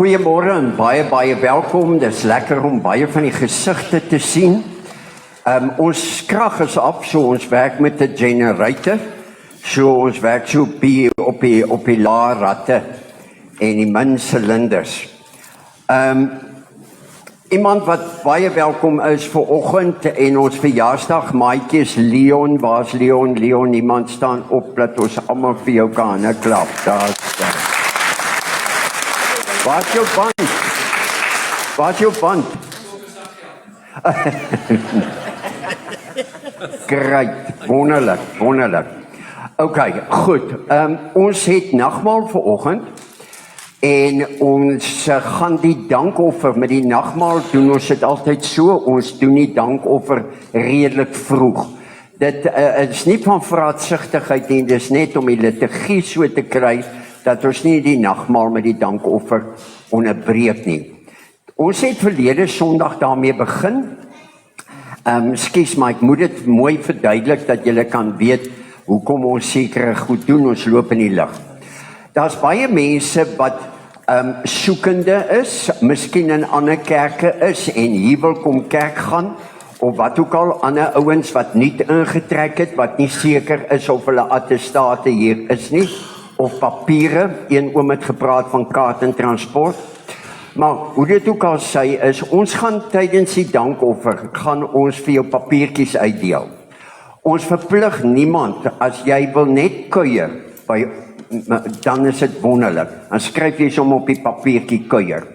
Goeiemôre en baie welkom. Dis lekker om baie van die gesigte te sien. Ons krag is af, so ons werk met 'n generator. So ons werk so op die lae ratte en die min silinders. Iemand wat baie welkom is vir oggend en ons verjaarsdag maatjie is Leon. Waar's Leon? Leon, iemand staan op dat ons almal vir jou kan hande klap. Daar's Waar's jou band? Waar's jou band? Great, wonderlik. Okay, goed. Ons het nagmaal vanoggend en ons gaan die dankoffer met die nagmaal doen. Ons dit altyd so, ons doen die dankoffer redelik vroeg. Dit is nie van vraatsigtigheid nie, dis net om die liturgie so te kry dat ons nie die nagmaal met die dankoffer onderbreek nie. Ons het verlede Sondag daarmee begin. Skus, maar ek moet dit mooi verduidelik dat julle kan weet hoekom ons sekere goed doen. Ons loop in die lig. Daar's baie mense wat soekende is, miskien in ander kerke is en hier wil kom kerk gaan, of wat ook al, ander ouens wat nie ingetrek het, wat nie seker is of hulle attestate hier is nie, of papiere. Een oom het gepraat van kaart en transport. Maar hoe dit ook al sê is, ons gaan tydens die dankoffer, gaan ons vir jou papiertjies uitdeel. Ons verplig niemand, as jy wil net kuier, dan is dit wonderlik. Dan skryf jy som op die papiertjie kuier.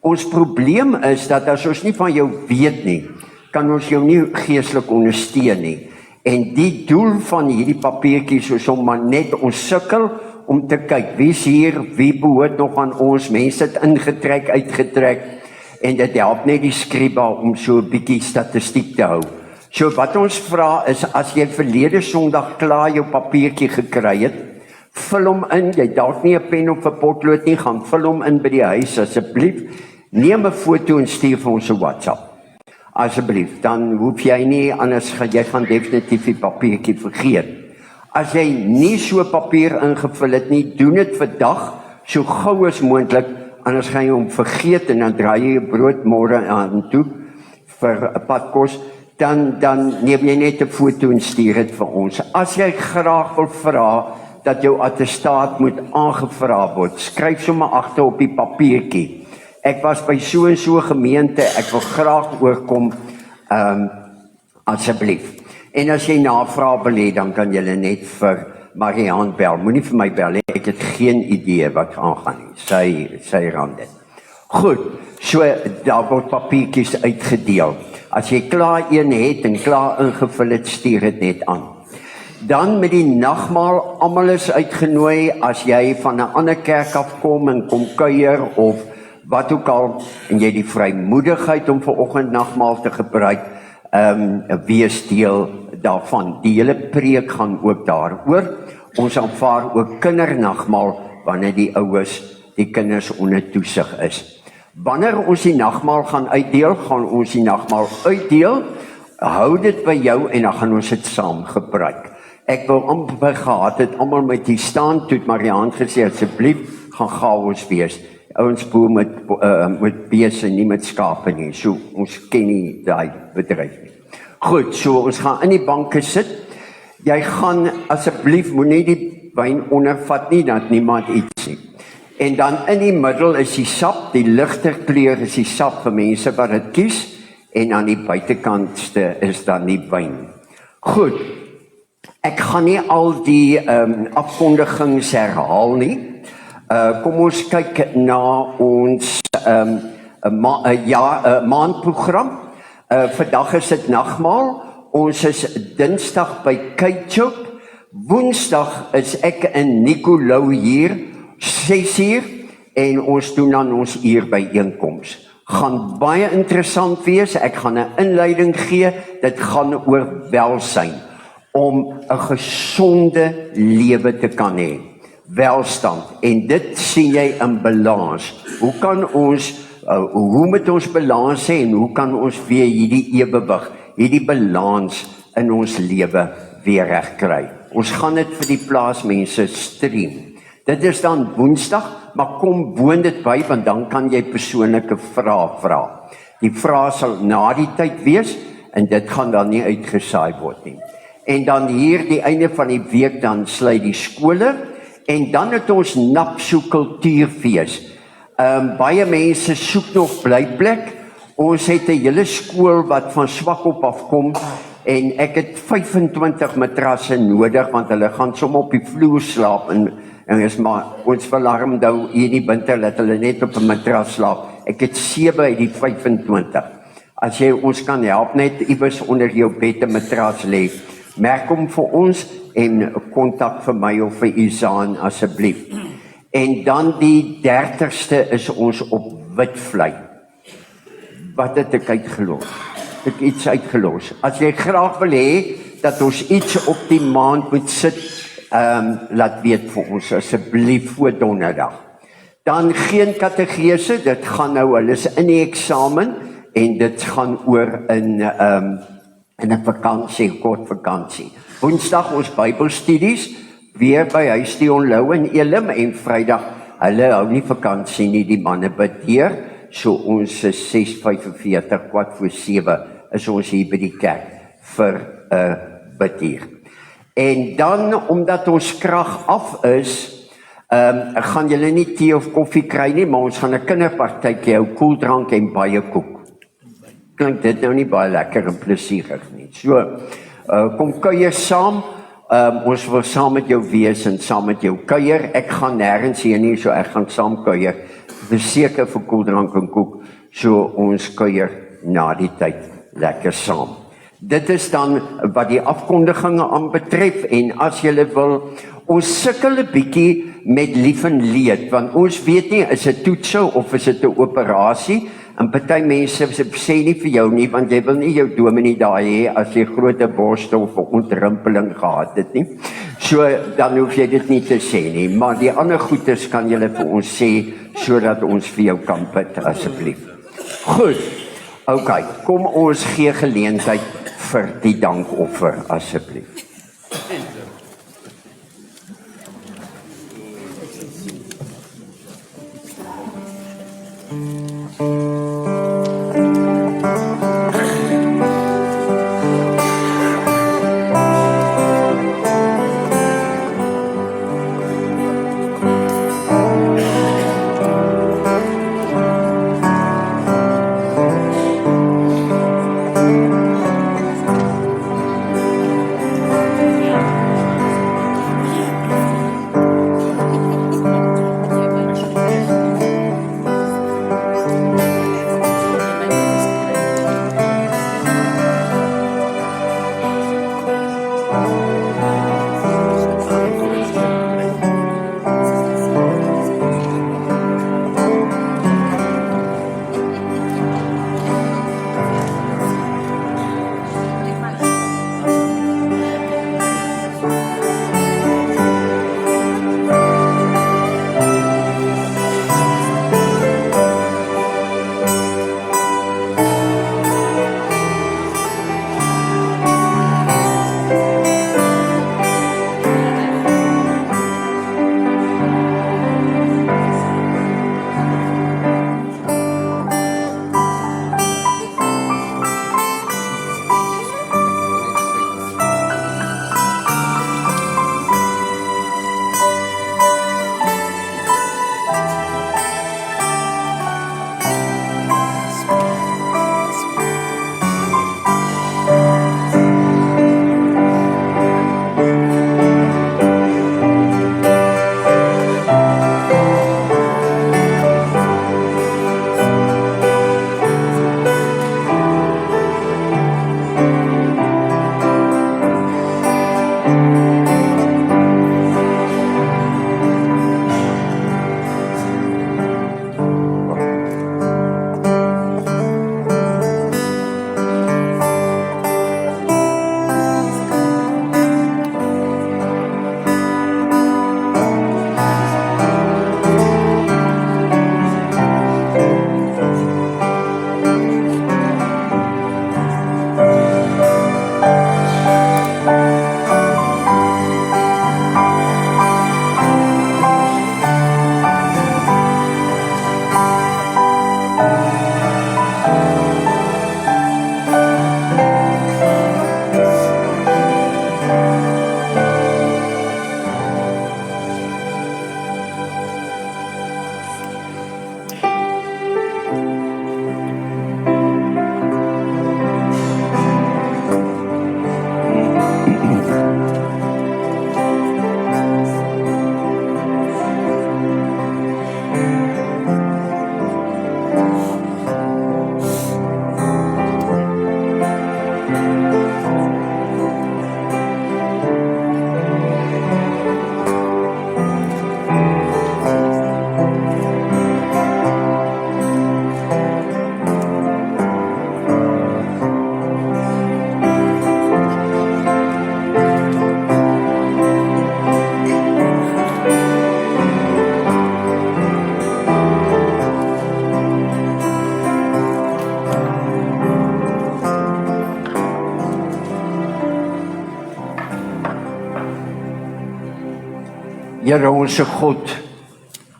Ons probleem is dat as ons nie van jou weet nie, kan ons jou nie geestelik ondersteun nie. En die doel van hierdie papiertjies is om maar net ons sukkel om te kyk, wie is hier, wie behoort nog aan ons, mense het ingetrek, uitgetrek, en dit help net die skriba om so 'n bietjie statistiek te hou. So wat ons vra is, as jy verlede Sondag klaar jou papiertjie gekry het, vul hom in, jy dalk nie 'n pen of 'n potlood nie, gaan vul hom in by die huis, asseblief, neem 'n foto en stuur vir ons 'n WhatsApp. Asseblief, dan hoef jy nie, anders jy gaan definitief die papiertjie vergeet. As jy nie so papier ingevul het nie, doen dit vandag, so gou as moontlik, anders gaan jy hom vergeet en dan draai jy jou brood môre aan toe vir 'n padkos, dan neem jy net 'n foto en stuur dit vir ons. As jy graag wil vra dat jou attestaat moet aangevra word, skryf sommer agter op die papiertjie. Ek was by so en so gemeente, ek wil graag oorkom, asseblief. En as jy navraag wil hê, dan kan jy net vir Marianne bel. Moenie vir my bel, ek het geen idee wat aangaan nie. Sy ran dit. Goed, so daar word papiertjies uitgedeel. As jy klaar een het en klaar ingevul het, stuur dit net aan. Dan met die nagmaal, almal is uitgenooi, as jy van 'n ander kerk afkom en kom kuier of wat ook al, en jy die vrymoedigheid om vanoggend nagmaal te gebruik, wees deel daarvan. Die hele preek gaan ook daaroor. Ons aanvaar ook kindernagmaal wanneer die ouers, die kinders onder toesig is. Wanneer ons die nagmaal gaan uitdeel, hou dit by jou en dan gaan ons dit saam gebruik. Ek wil amper gehad het, almal met die staan, toe het Marianne gesê, asseblief, gaan chaos wees. Ouens boer met bese, nie met skape nie, so ons ken nie die bedryf nie. Goed, so ons gaan in die banke sit. Jy gaan asseblief moenie die wyn ondervat nie, dat niemand iets nie. En dan in die middel is die sap, die ligter kleur is die sap vir mense wat dit kies, en aan die buitekantste is dan die wyn. Goed, ek gaan nie al die afkondigings herhaal nie. Kom ons kyk na ons maandprogram. Vandag is dit nagmaal. Ons is Dinsdag by Ketchup. Woensdag is ek in Nicolou hier, 6:00, en ons doen dan ons uurbyeenkoms. Gaan baie interessant wees. Ek gaan 'n inleiding gee. Dit gaan oor welsyn, om 'n gesonde lewe te kan hê. Welstand, en dit sien jy in balans. Hoe moet ons balans hê en hoe kan ons weer hierdie ewewig, hierdie balans in ons lewe weer reg kry? Ons gaan dit vir die plaasmense stream. Dit is dan Woensdag, maar kom woon dit by, want dan kan jy persoonlike vrae vra. Die vrae sal na die tyd wees, en dit gaan dan nie uitgesaai word nie. En dan hier, die einde van die week, dan sluit die skole, en dan het ons Napso kultuurfees. Baie mense soek nog blyplek. Ons het 'n hele skool wat van Swakop afkom, en ek het 25 matrasse nodig, want hulle gaan sommer op die vloer slaap, en is maar, ons verlarm nou hier in die winter, dat hulle net op 'n matras slaap. Ek het 7 uit die 25. As jy ons kan help, net iewers onder jou bed 'n matras lê, merk hom vir ons, en kontak vir my of vir Izaan asseblief. En dan die 30ste is ons op Witvlei. Wat het ek uitgelos? Ek iets uitgelos. As jy graag wil hê dat ons iets op die maand moet sit, laat weet vir ons asseblief voor Donderdag. Dan geen kategese, dit gaan nou, hulle is in die eksamen, en dit gaan oor in 'n vakansie, kort vakansie. Woensdag ons Bybelstudies, weer by Huis Dion Lou in Elim, en Vrydag, hulle hou nie vakansie nie, die manne bid hier, so ons is 6:45, 6:45, is ons hier by die kerk vir bid hier. En dan, omdat ons krag af is, gaan julle nie tee of koffie kry nie, maar ons gaan 'n kinderpartytjie hou, koeldrank en baie koek. Klink dit nou nie baie lekker en plesierig nie. So, kom kuier saam, ons wil saam met jou wees en saam met jou kuier. Ek gaan nêrens heen nie, so ek gaan saam kuier. Verseker vir koeldrank en koek, so ons kuier na die tyd lekker saam. Dit is dan wat die afkondigings aanbetref, en as julle wil, ons sukkel 'n bietjie met lief en leed, want ons weet nie, is dit toetsou of is dit 'n operasie, en party mense sê nie vir jou nie, want jy wil nie jou dominee daar hê, as jy groot borstel of 'n ontrimpeling gehad het nie, so dan hoef jy dit nie te sê nie, maar die ander goeders kan julle vir ons sê, sodat ons vir jou kan bid, asseblief. Goed, ok, kom ons gee geleentheid vir die dankoffer, asseblief. Here onse God,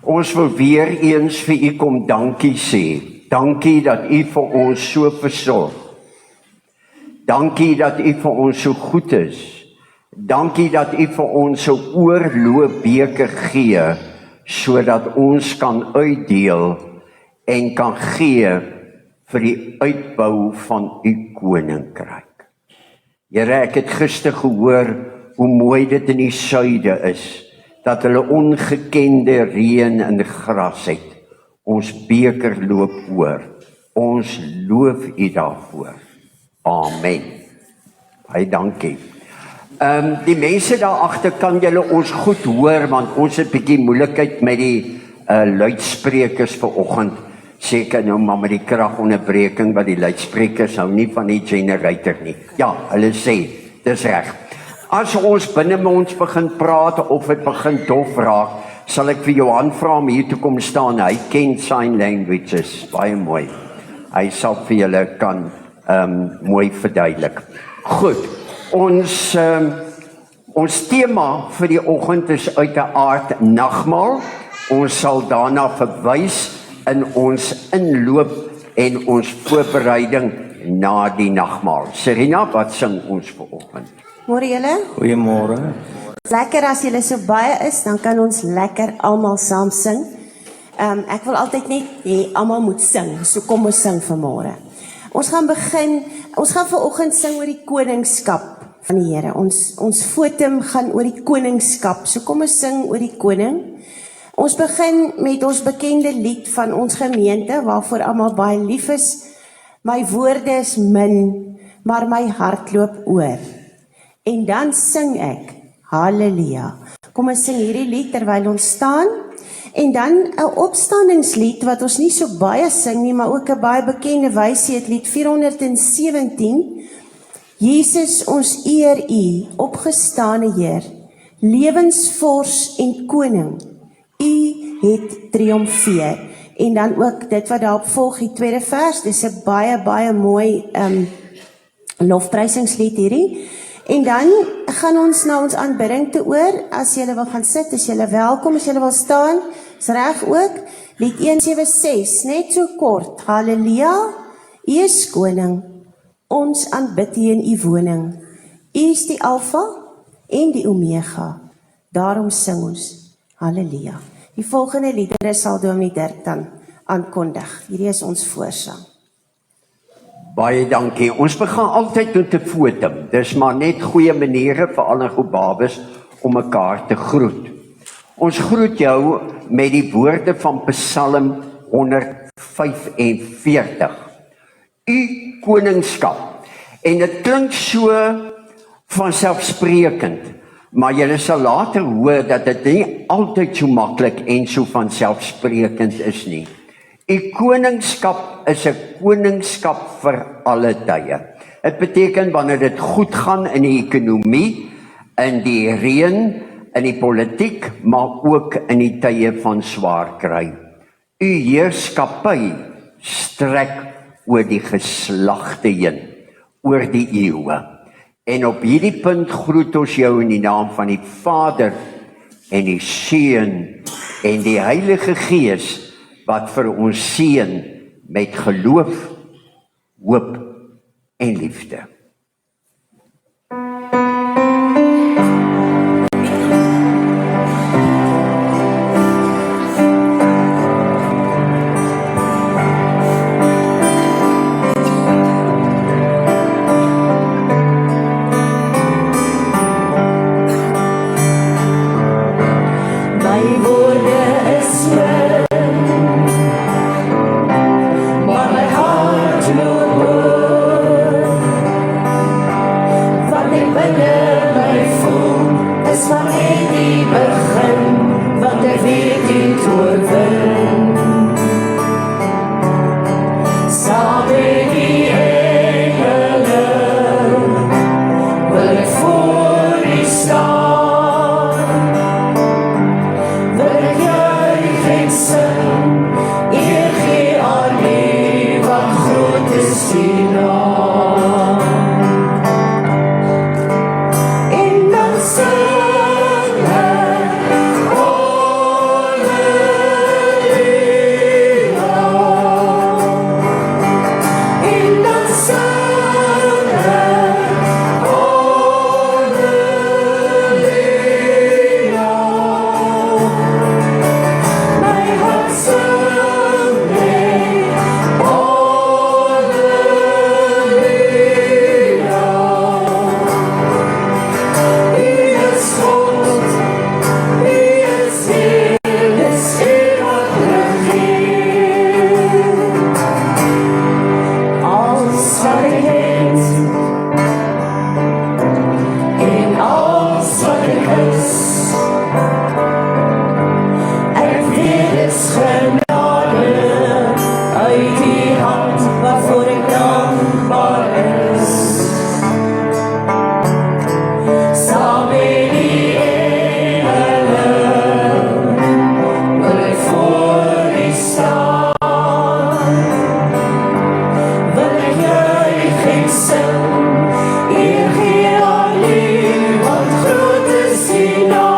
ons wil weer eens vir u kom dankie sê. Dankie dat u vir ons so versorg. Dankie dat u vir ons so goed is. Dankie dat u vir ons so oorloopbeker gee, sodat ons kan uitdeel en kan gee vir die uitbou van u koninkryk. Here, ek het gister gehoor hoe mooi dit in die suide is, dat hulle ongekende reën en gras het. Ons beker loop oor. Ons loof u daarvoor. Amen. Baie dankie. Die mense daar agter kan julle ons goed hoor, want ons het 'n bietjie moeilikheid met die luidsprekers vanoggend. Seker nou maar met die kragonderbreking wat die luidsprekers hou nie van die generator nie. Ja, hulle sê, dis reg. As ons binne ons begin praat of dit begin dof raak, sal ek vir Johan vra om hier toe kom staan. Hy ken sign languages, baie mooi. Hy sal vir julle kan mooi verduidelik. Goed, ons tema vir die oggend is uiteraard nagmaal. Ons sal daarna verwys in ons inloop en ons voorbereiding na die nagmaal. Serena, wat sing ons vanoggend? Môre julle? Goeiemôre. Lekker as julle so baie is, dan kan ons lekker almal saam sing. Ek wil altyd net hê almal moet sing, so kom ons sing vanmôre. Ons gaan vanoggend sing oor die koningskap van die Here. Ons fotum gaan oor die koningskap, so kom ons sing oor die koning. Ons begin met ons bekende lied van ons gemeente, waarvoor almal baie lief is. My woorde is min, maar my hart loop oor. En dan sing ek, halleluja. Kom ons sing hierdie lied terwyl ons staan. En dan 'n opstandingslied wat ons nie so baie sing nie, maar ook 'n baie bekende wysie, lied 417. Jesus, ons eer u, opgestane Heer, lewensvors en koning. U het triomfeer. En dan ook dit wat daarop volg, die tweede vers, dis 'n baie mooi lofprysingslied hierdie. En dan gaan ons na ons aanbidding toe oor. As julle wil gaan sit, is julle welkom. As julle wil staan, is reg ook. Lied 176, net so kort. Halleluja, u is koning. Ons aanbid u in u woning. U is die Alfa en die Omega. Daarom sing ons halleluja. Die volgende liedere sal Dominee Dirk dan aankondig. Hierdie is ons voorsang. Baie dankie. Ons begin altyd met 'n fotum. Dis maar net goeie maniere vir alle babes om mekaar te groet. Ons groet jou met die woorde van Psalm 145. U koningskap. En dit klink so vanselfsprekend, maar julle sal later hoor dat dit nie altyd so maklik en so vanselfsprekend is nie. U koningskap is 'n koningskap vir alle tye. Dit beteken wanneer dit goed gaan in die ekonomie, in die reën, in die politiek, maar ook in die tye van swaar kry. U heerskappy strek oor die geslagte heen, oor die eeue. En op hierdie punt groet ons jou in die naam van die Vader en die Seun en die Heilige Gees, wat vir ons seën met geloof, hoop en liefde. is. Ek weet dis genade uit die hand waarvoor ek dankbaar is. Saam met die engele wil ek voor U staan. Wil ek juich en sing, eer gee aan U, want groot is U naam.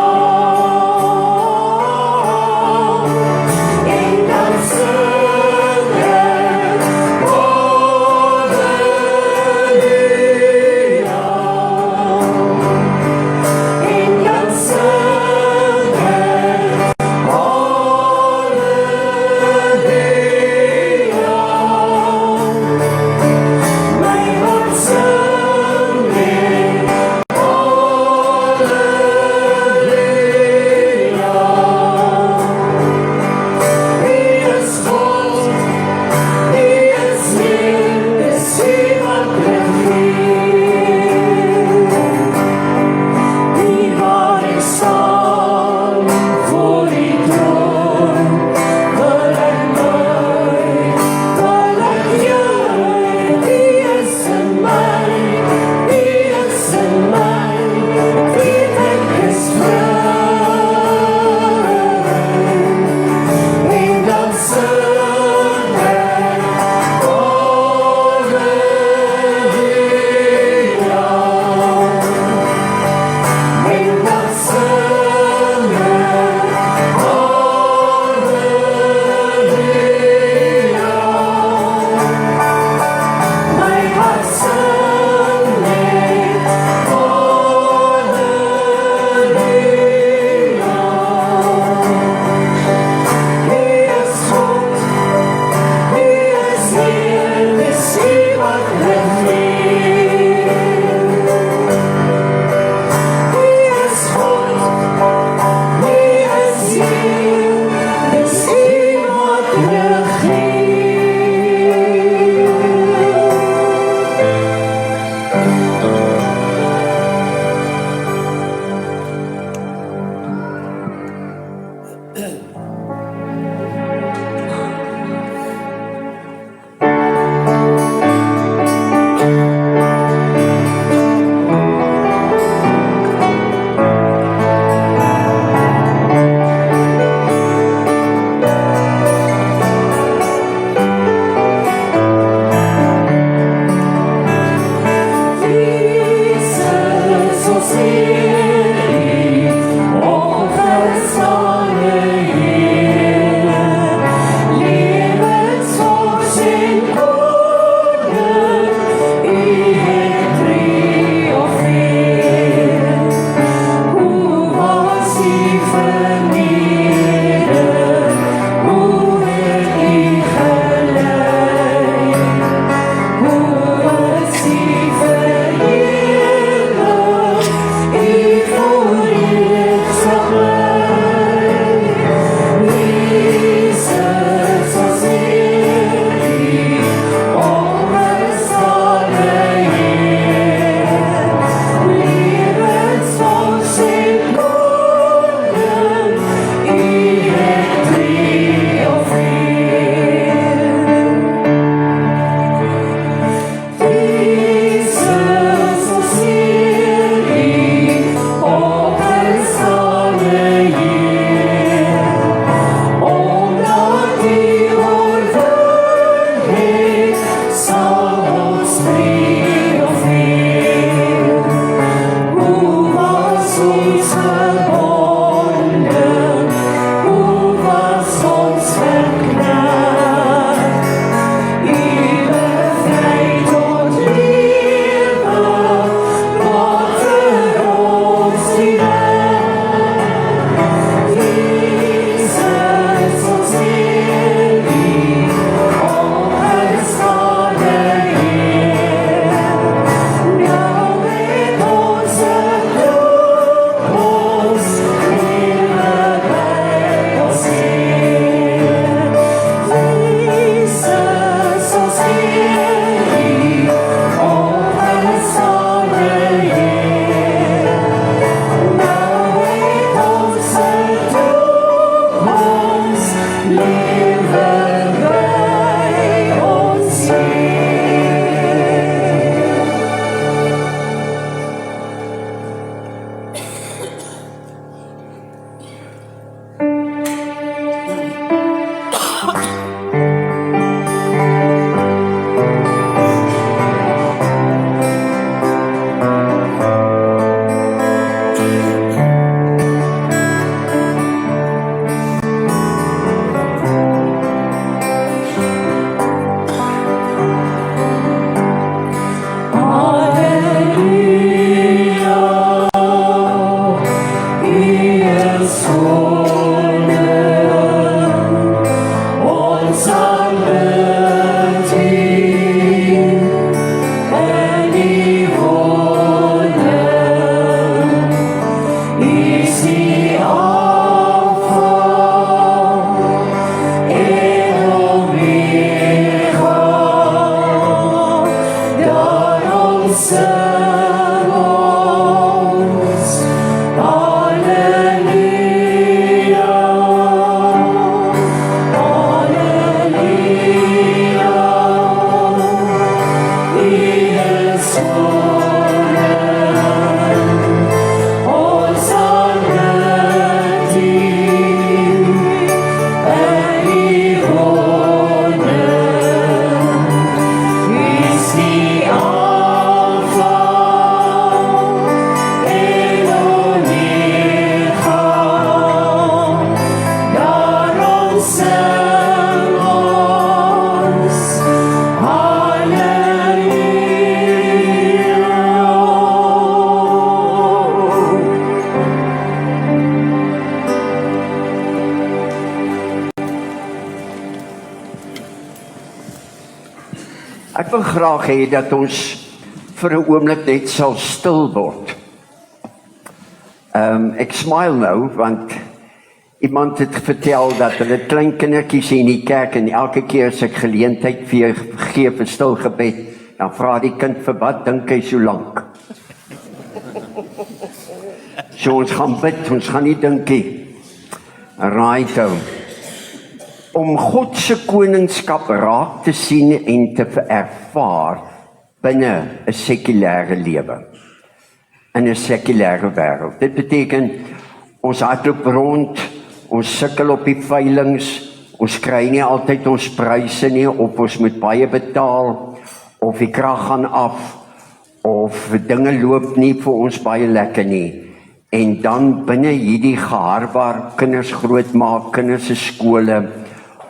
wil graag hê dat ons vir 'n oomblik net sal stil word. Ek smile nou, want iemand het vertel dat hulle klein kindertjies in die kerk en elke keer as ek geleentheid vir gee vir stil gebed, dan vra die kind vir wat dink hy so lank. So ons gaan bid, ons gaan nie dink nie. Right, om God se koningskap raak te sien en te ervaar binne 'n sekulêre lewe, in 'n sekulêre wêreld. Dit beteken, ons hardloop rond, ons sukkel op die veilings, ons kry nie altyd ons pryse nie, of ons moet baie betaal, of die krag gaan af, of dinge loop nie vir ons baie lekker nie. En dan binne hierdie geharbaar, kinders grootmaak, kinders se skole,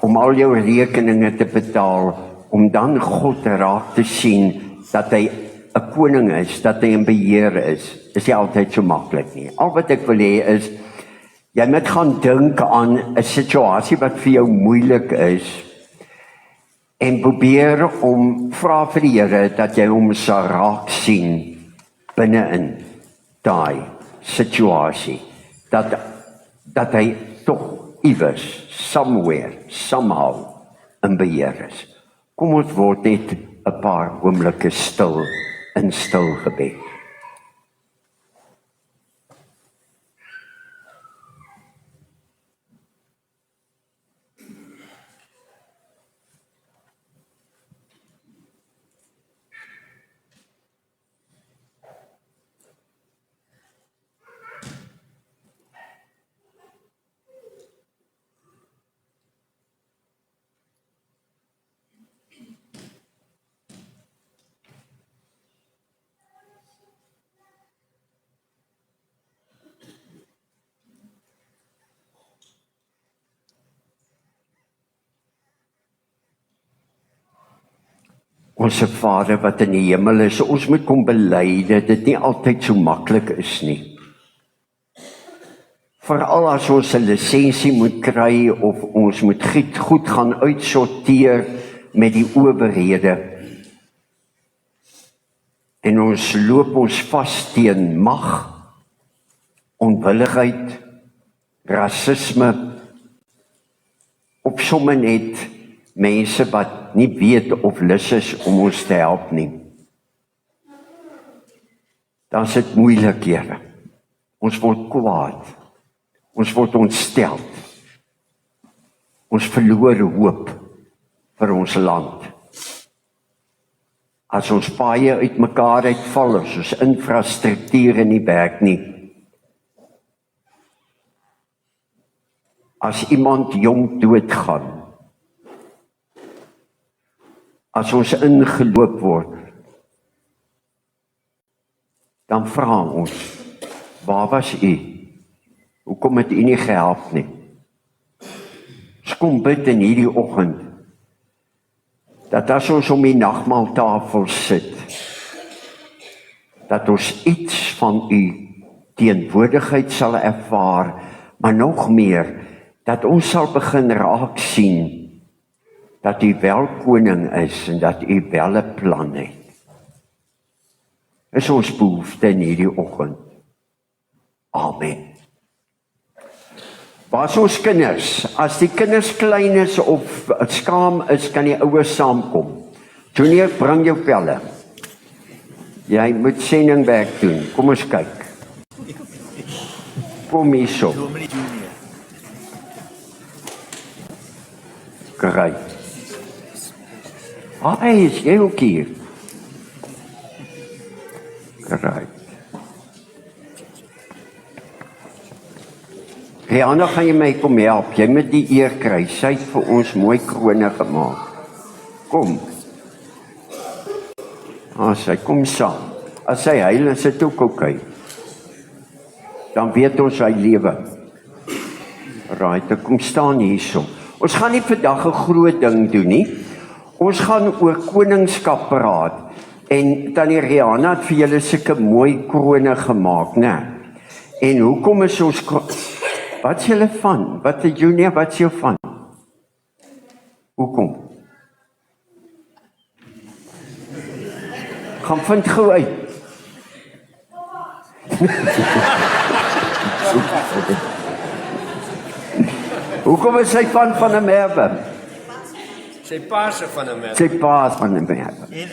om al jou rekeninge te betaal, om dan God raak te sien, dat hy 'n koning is, dat hy in beheer is nie altyd so maklik nie. Al wat ek wil hê is, jy moet gaan dink aan 'n situasie wat vir jou moeilik is, en probeer vra vir die Here, dat jy hom sal raak sien, binne-in daai situasie, dat hy tog iewers, somewhere, somehow, in beheer is. Kom ons word net 'n paar oomblikke stil, in stil gebed. Onse Vader wat in die hemel is, ons moet kom bely dat dit nie altyd so maklik is nie. Veral as ons 'n lisensie moet kry, of ons moet goed gaan uitsorteer met die owerhede. En ons loop ons vas teen mag, onwilligheid, rasisme, op somme net mense wat nie weet of lus is om ons te help nie. Dan is dit moeilik, Here. Ons word kwaad. Ons word ontstel. Ons verloor hoop vir ons land. As ons paaie uitmekaar uitval, as ons infrastruktuur nie werk nie. As iemand jong doodgaan, as ons ingeloop word, dan vra ons, waar was u? Hoekom het u nie gehelp nie? Ons kom bid in hierdie oggend, dat as ons om die nagmaaltafel sit, dat ons iets van u teenwoordigheid sal ervaar, maar nog meer, dat ons sal begin raak sien, dat u wel koning is en dat u wel 'n plan het. Is ons behoefte in hierdie oggend. Amen. Waar is ons kinders? As die kinders klein is of skaam is, kan die ouers saamkom. Junior, bring jou pelle. Jy moet sendingwerk doen. Kom ons kyk. Kom hierso. Great. Hy is jy ook hier? Right. Rihanna, gaan jy my kom help? Jy moet die eer kry. Sy het vir ons mooi krone gemaak. Kom. Sy kom saam. As sy huil, is dit ook oké. Dan weet ons hy lewe. Right, kom staan hierso. Ons gaan nie vandag 'n groot ding doen nie. Ons gaan oor koningskap praat. En tannie Rihanna het vir julle sulke mooi krone gemaak, né? En hoekom is ons wat is julle van? Wat is Junior, wat is jou van? Hoekom? Gaan vind gou uit. Hoekom is sy van 'n merwe? Sy paase van 'n merwe. Sy paas van 'n merwe. En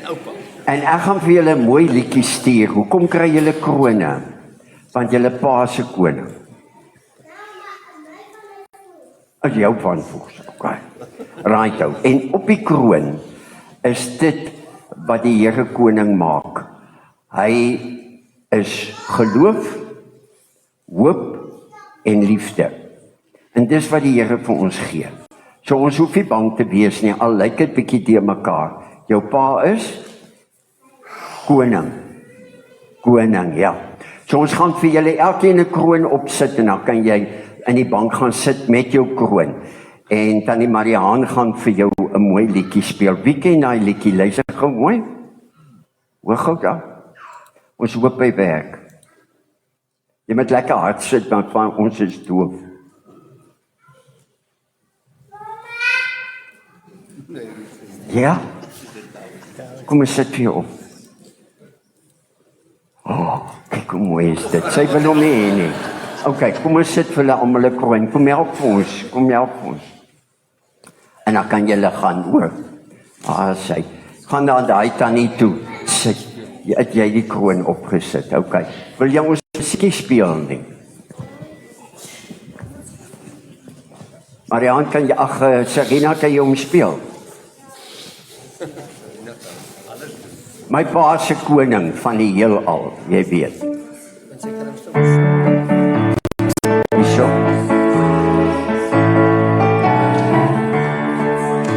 oupa. En ek gaan vir julle 'n mooi liedjie stuur. Hoekom kry julle krone? Want julle pa se koning. As jou van voels. Okay. Right ou. En op die kroon is dit wat die Here koning maak. Hy is geloof, hoop en liefde. En dis wat die Here vir ons gee. So ons hoef nie bang te wees nie, al lyk dit bietjie te mekaar. Jou pa is koning. Koning, ja. So ons gaan vir julle elkeen 'n kroon opsit en dan kan jy in die bank gaan sit met jou kroon. En Tannie Mariaan gaan vir jou 'n mooi liedjie speel. Wie ken daai liedjie? Luister gou mooi. Hoor gou daar. Ons hoop hy werk. Jy moet lekker hard sit, want van ons is doof. Ja? Kom ons sit vir op. Kyk hoe mooi is dit. Sy wil hom nie hê nie. Okay, kom ons sit vir hulle almal 'n kroon. Kom help vir ons. Kom help vir ons. En dan kan julle gaan hoor. Sy gaan na daai tannie toe. Sit. Het jy die kroon opgesit? Okay. Wil jy ons musiekie speel nie? Mariaan, kan jy, Serena, kan jy hom speel? My pa se koning van die heelal, jy weet. Hierso.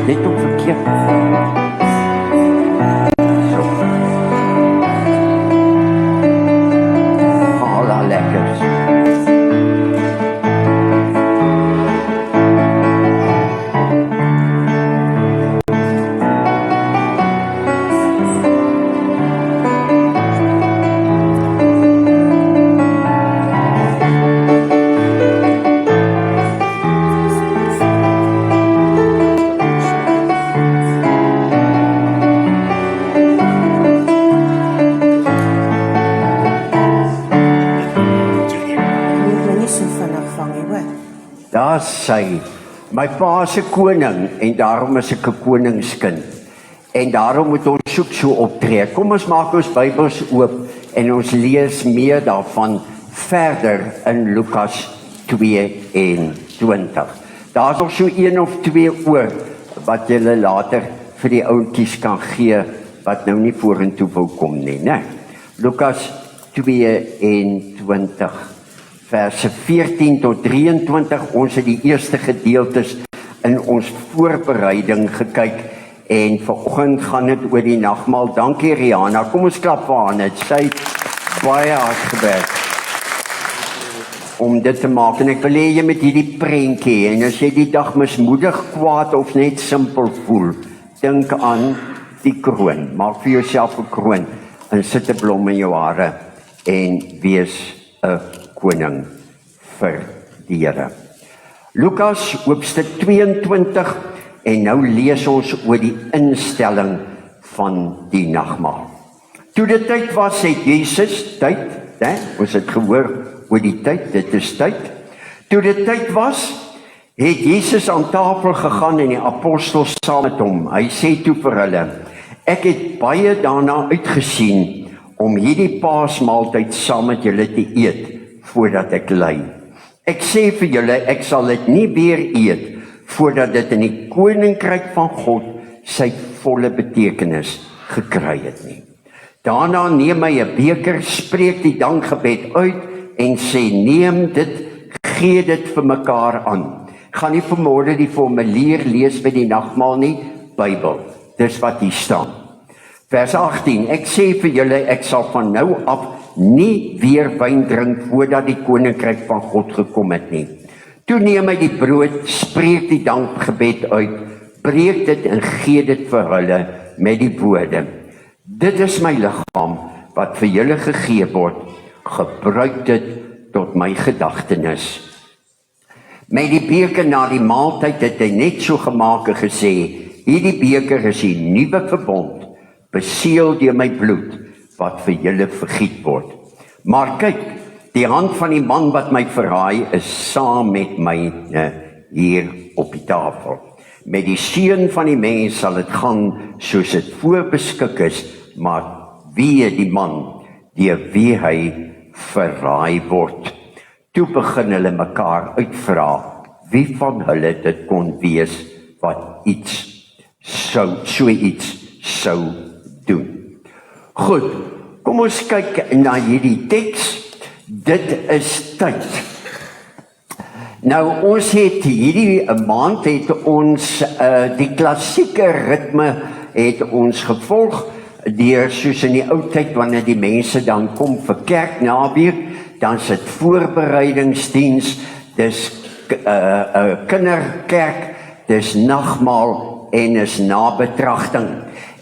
Net op verkeerd. So. Alle lekkers. Daar sy, my pa se koning, en daarom is ek 'n koningskind. En daarom moet ons soek so optree. Kom ons maak ons Bybels oop en ons lees meer daarvan verder in Lukas 22. Daar's nog so 1 of 2 oor wat julle later vir die ouentjies kan gee wat nou nie vorentoe wil kom nie, né? Lukas 22. Verse 14 tot 23, ons het die eerste gedeeltes in ons voorbereiding gekyk en vanoggend gaan dit oor die nagmaal. Dankie Rihanna, kom ons klap vir haar net. Sy het baie hard gewerk om dit te maak en ek wil hê jy met hierdie prentjie en as jy die dag mismoedig, kwaad of net simpel voel, dink aan die kroon. Maak vir jouself 'n kroon en sit 'n blom in jou hare en wees 'n koning vir die Here. Lukas hoofstuk 22 en nou lees ons oor die instelling van die nagmaal. Toe dit tyd was, het Jesus tyd, hè, ons het gehoor oor die tyd, dit is tyd. Toe dit tyd was, het Jesus aan tafel gegaan en die apostels saam met hom. Hy sê toe vir hulle: ek het baie daarna uitgesien om hierdie paasmaaltyd saam met julle te eet voordat ek ly. Ek sê vir julle, ek sal dit nie weer eet voordat dit in die koninkryk van God sy volle betekenis gekry het nie. Daarna neem hy 'n beker, spreek die dankgebed uit en sê: neem dit, gee dit vir mekaar aan. Gaan nie vanmôre die formulier lees by die nagmaal nie, Bybel. Dis wat hier staan. Vers 18, ek sê vir julle, ek sal van nou af nie weer wyn drink voordat die koninkryk van God gekom het nie. Toe neem hy die brood, spreek die dankgebed uit, breek dit en gee dit vir hulle met die woorde: dit is my liggaam wat vir julle gegee word, gebruik dit tot my gedagtenis. Met die beker na die maaltyd het hy net so gemaak en gesê: hierdie beker is die nuwe verbond beseël deur my bloed, wat vir julle vergiet word. Maar kyk, die hand van die man wat my verraai, is saam met my hier op die tafel. Met die seun van die mens sal dit gaan soos dit voorbeskik is, maar wie die man, deur wie hy verraai word. Toe begin hulle mekaar uitvra, wie van hulle dit kon wees, wat so iets sou doen. Goed, kom ons kyk na hierdie teks. Dit is tyd. Nou, ons het hierdie maand het ons die klassieke ritme het ons gevolg deur soos in die ou tyd wanneer die mense dan kom vir kerknaweek, dan is dit voorbereidingsdiens, dis kinderkerk, dis nagmaal en is nabetragting.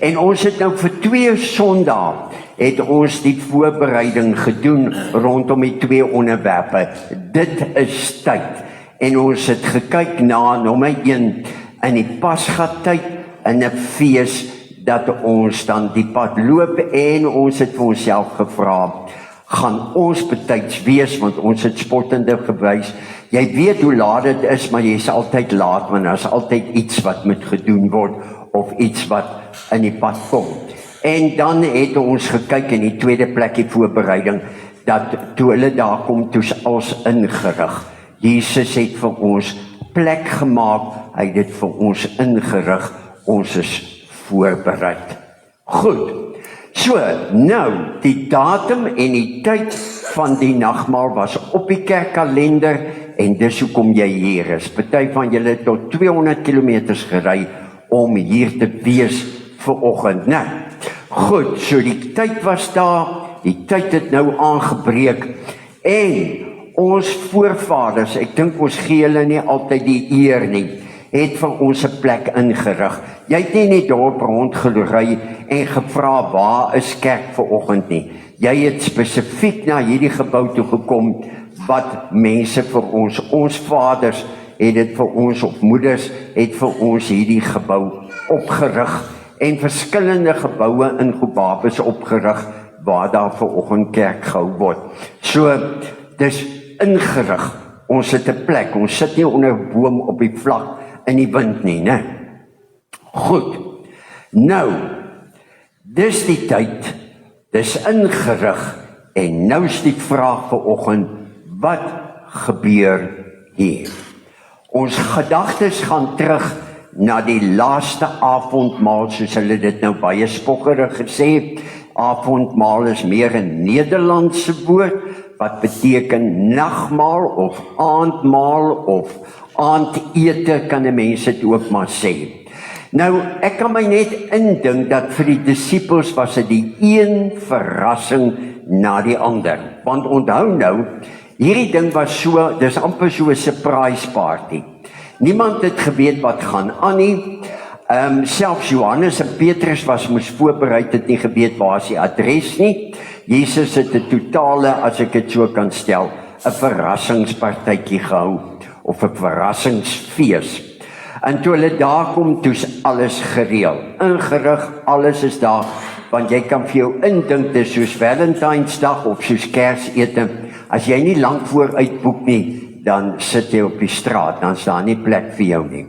En ons het nou vir 2 Sondae het ons die voorbereiding gedoen rondom die 2 onderwerpe. Dit is tyd. En ons het gekyk na nommer 1 in die Pasgatyd, in 'n fees dat ons dan die pad loop en ons het vir onsself gevra, gaan ons betyds wees, want ons het spottende gewys. Jy weet hoe laat dit is, maar jy is altyd laat, want daar is altyd iets wat moet gedoen word, of iets wat in die pad kom. En dan het ons gekyk in die tweede plek die voorbereiding, dat toe hulle daar kom, toe is alles ingerig. Jesus het vir ons plek gemaak, hy het dit vir ons ingerig, ons is voorbereid. Goed, so, nou, die datum en die tyd van die nagmaal was op die kerkkalender, en dis hoekom jy hier is. Party van julle het tot 200 kilometers gery om hier te wees vanoggend, né? Goed, so die tyd was daar, die tyd het nou aangebreek, en ons voorvaders, ek dink ons gee hulle nie altyd die eer nie, het vir ons 'n plek ingerig. Jy het nie net dorp rondgery en gevra waar is kerk vanoggend nie. Jy het spesifiek na hierdie gebou toe gekom, wat mense vir ons vaders het dit vir ons, of moeders het vir ons hierdie gebou opgerig, en verskillende geboue in Gobabis opgerig, waar daar vanoggend kerk gehou word. So, dis ingerig, ons het 'n plek, ons sit nie onder 'n boom op die vlak in die wind nie, né? Goed, nou, dis die tyd, dis ingerig, en nou is die vraag vanoggend, wat gebeur hier? Ons gedagtes gaan terug na die laaste avondmaal, soos hulle dit nou baie spoggerig gesê. Avondmaal is meer 'n Nederlandse woord, wat beteken nagmaal of aandmaal of aandete, kan die mense dit ook maar sê. Nou, ek kan my net indink dat vir die disippels was dit die een verrassing na die ander. Want onthou nou, hierdie ding was so, dis amper so 'n surprise party. Niemand het geweet wat gaan aan nie. Selfs Johannes en Petrus moes voorbereid, het nie geweet waar is die adres nie. Jesus het 'n totale, as ek dit so kan stel, 'n verrassingspartytjie gehou, of 'n verrassingsfees. En toe hulle daar kom, toe is alles gereël, ingerig, alles is daar, want jy kan vir jou indink, dis soos Valentynsdag of soos Kersete, as jy nie lank vooruit boek nie, dan sit jy op die straat, dan is daar nie plek vir jou nie.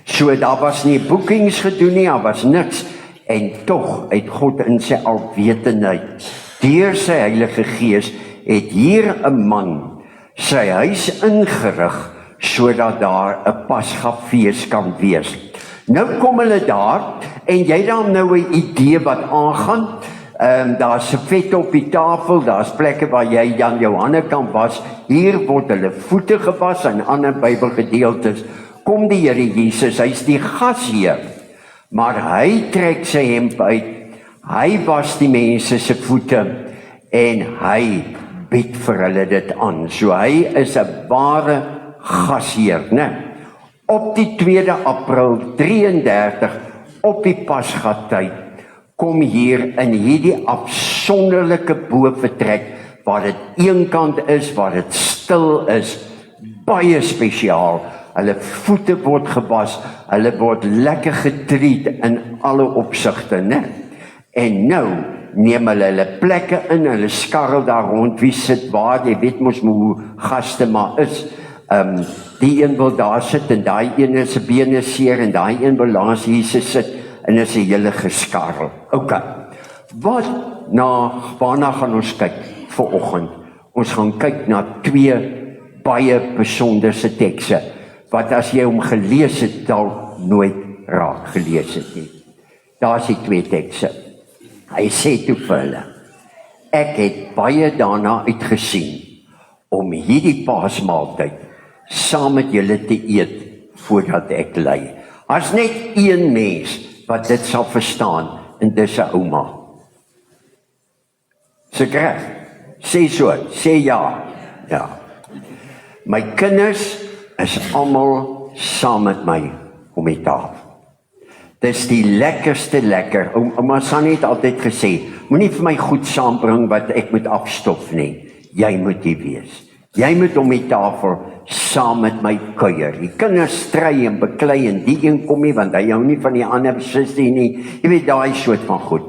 So daar was nie boekings gedoen nie, daar was niks, en tog het God in sy alwetendheid, deur sy Heilige Gees, het hier 'n man sy huis ingerig, sodat daar 'n Pasgafees kan wees. Nou kom hulle daar, en jy dan nou 'n idee wat aangaan. Daar's 'n vet op die tafel, daar's plekke waar jy dan jou hande kan was. Hier word hulle voete gewas, en ander Bybelgedeeltes kom die Here Jesus, hy's die gasheer, maar hy trek sy hemp uit, hy was die mense se voete, en hy bied vir hulle dit aan. So hy is 'n ware gasheer, né? Op die 2 April 33, op die Pasgatyd, kom hier in hierdie afsonderlike bovertrek, waar dit eenkant is, waar dit stil is, baie spesiaal. Hulle voete word gewas, hulle word lekker getreed in alle opsigte, né? En nou neem hulle plekke in, hulle skarrel daar rond, wie sit waar, jy weet mos hoe gaste maar is. Die een wil daar sit en daai een is se bene seer en daai een wil langs Jesus sit en is 'n hele geskarrel. OK. Waarna gaan ons kyk vanoggend? Ons gaan kyk na 2 baie besonderse tekste wat as jy hom gelees het dalk nooit raak gelees het nie. Daar is die 2 tekste. Hy sê toe vir hulle: ek het baie daarna uitgesien om hierdie paasmaaltyd saam met julle te eet voordat ek ly. As net een mens wat dit sal verstaan en dis 'n ouma. Seker, sê so, sê ja. Ja. My kinders is almal saam met my om die tafel. Dis die lekkerste lekker. Ouma Sannie het altyd gesê, moenie vir my goed saambring wat ek moet afstof nie. Jy moet hier wees. Jy moet om die tafel saam met my kuier. Die kinders stry en beklei en die een kom nie, want hy hou nie van die ander sussie nie. Jy weet daai soort van goed.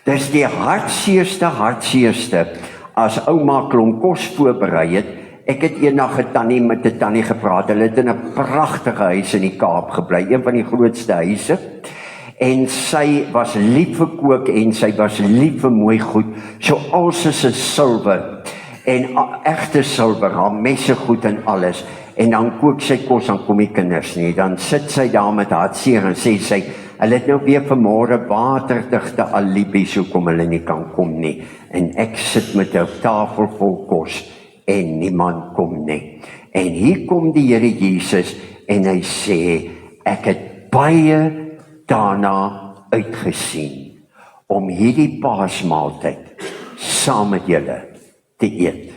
Dis die hartseerste as ouma klomp kos voorberei het. Ek het eendag met 'n tannie gepraat. Hulle het in 'n pragtige huis in die Kaap gebly, een van die grootste huise. En sy was lief vir kook en sy was lief vir mooi goed. So alles is 'n silwer en egte silwer, haar messe goed en alles. En dan kook sy kos, dan kom die kinders nie. Dan sit sy daar met hartseer en sê sy, hulle het nou weer vanmôre waterdigte alibis hoekom hulle nie kan kom nie. En ek sit met 'n tafel vol kos en niemand kom nie. En hier kom die Here Jesus en hy sê, ek het baie daarna uitgesien om hierdie paasmaaltyd saam met julle te eet.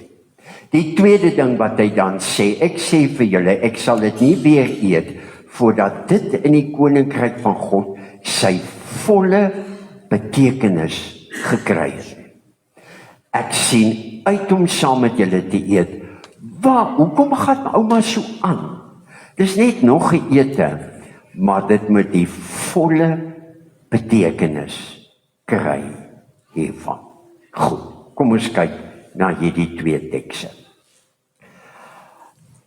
Die tweede ding wat hy dan sê, ek sê vir julle, ek sal dit nie weer eet voordat dit in die koninkryk van God sy volle betekenis gekry het. Ek sien uit om saam met julle te eet. Hoekom gaan ouma so aan? Dis net nog 'n ete, maar dit moet die volle betekenis kry hiervan. Goed, kom ons kyk na hierdie 2 tekste.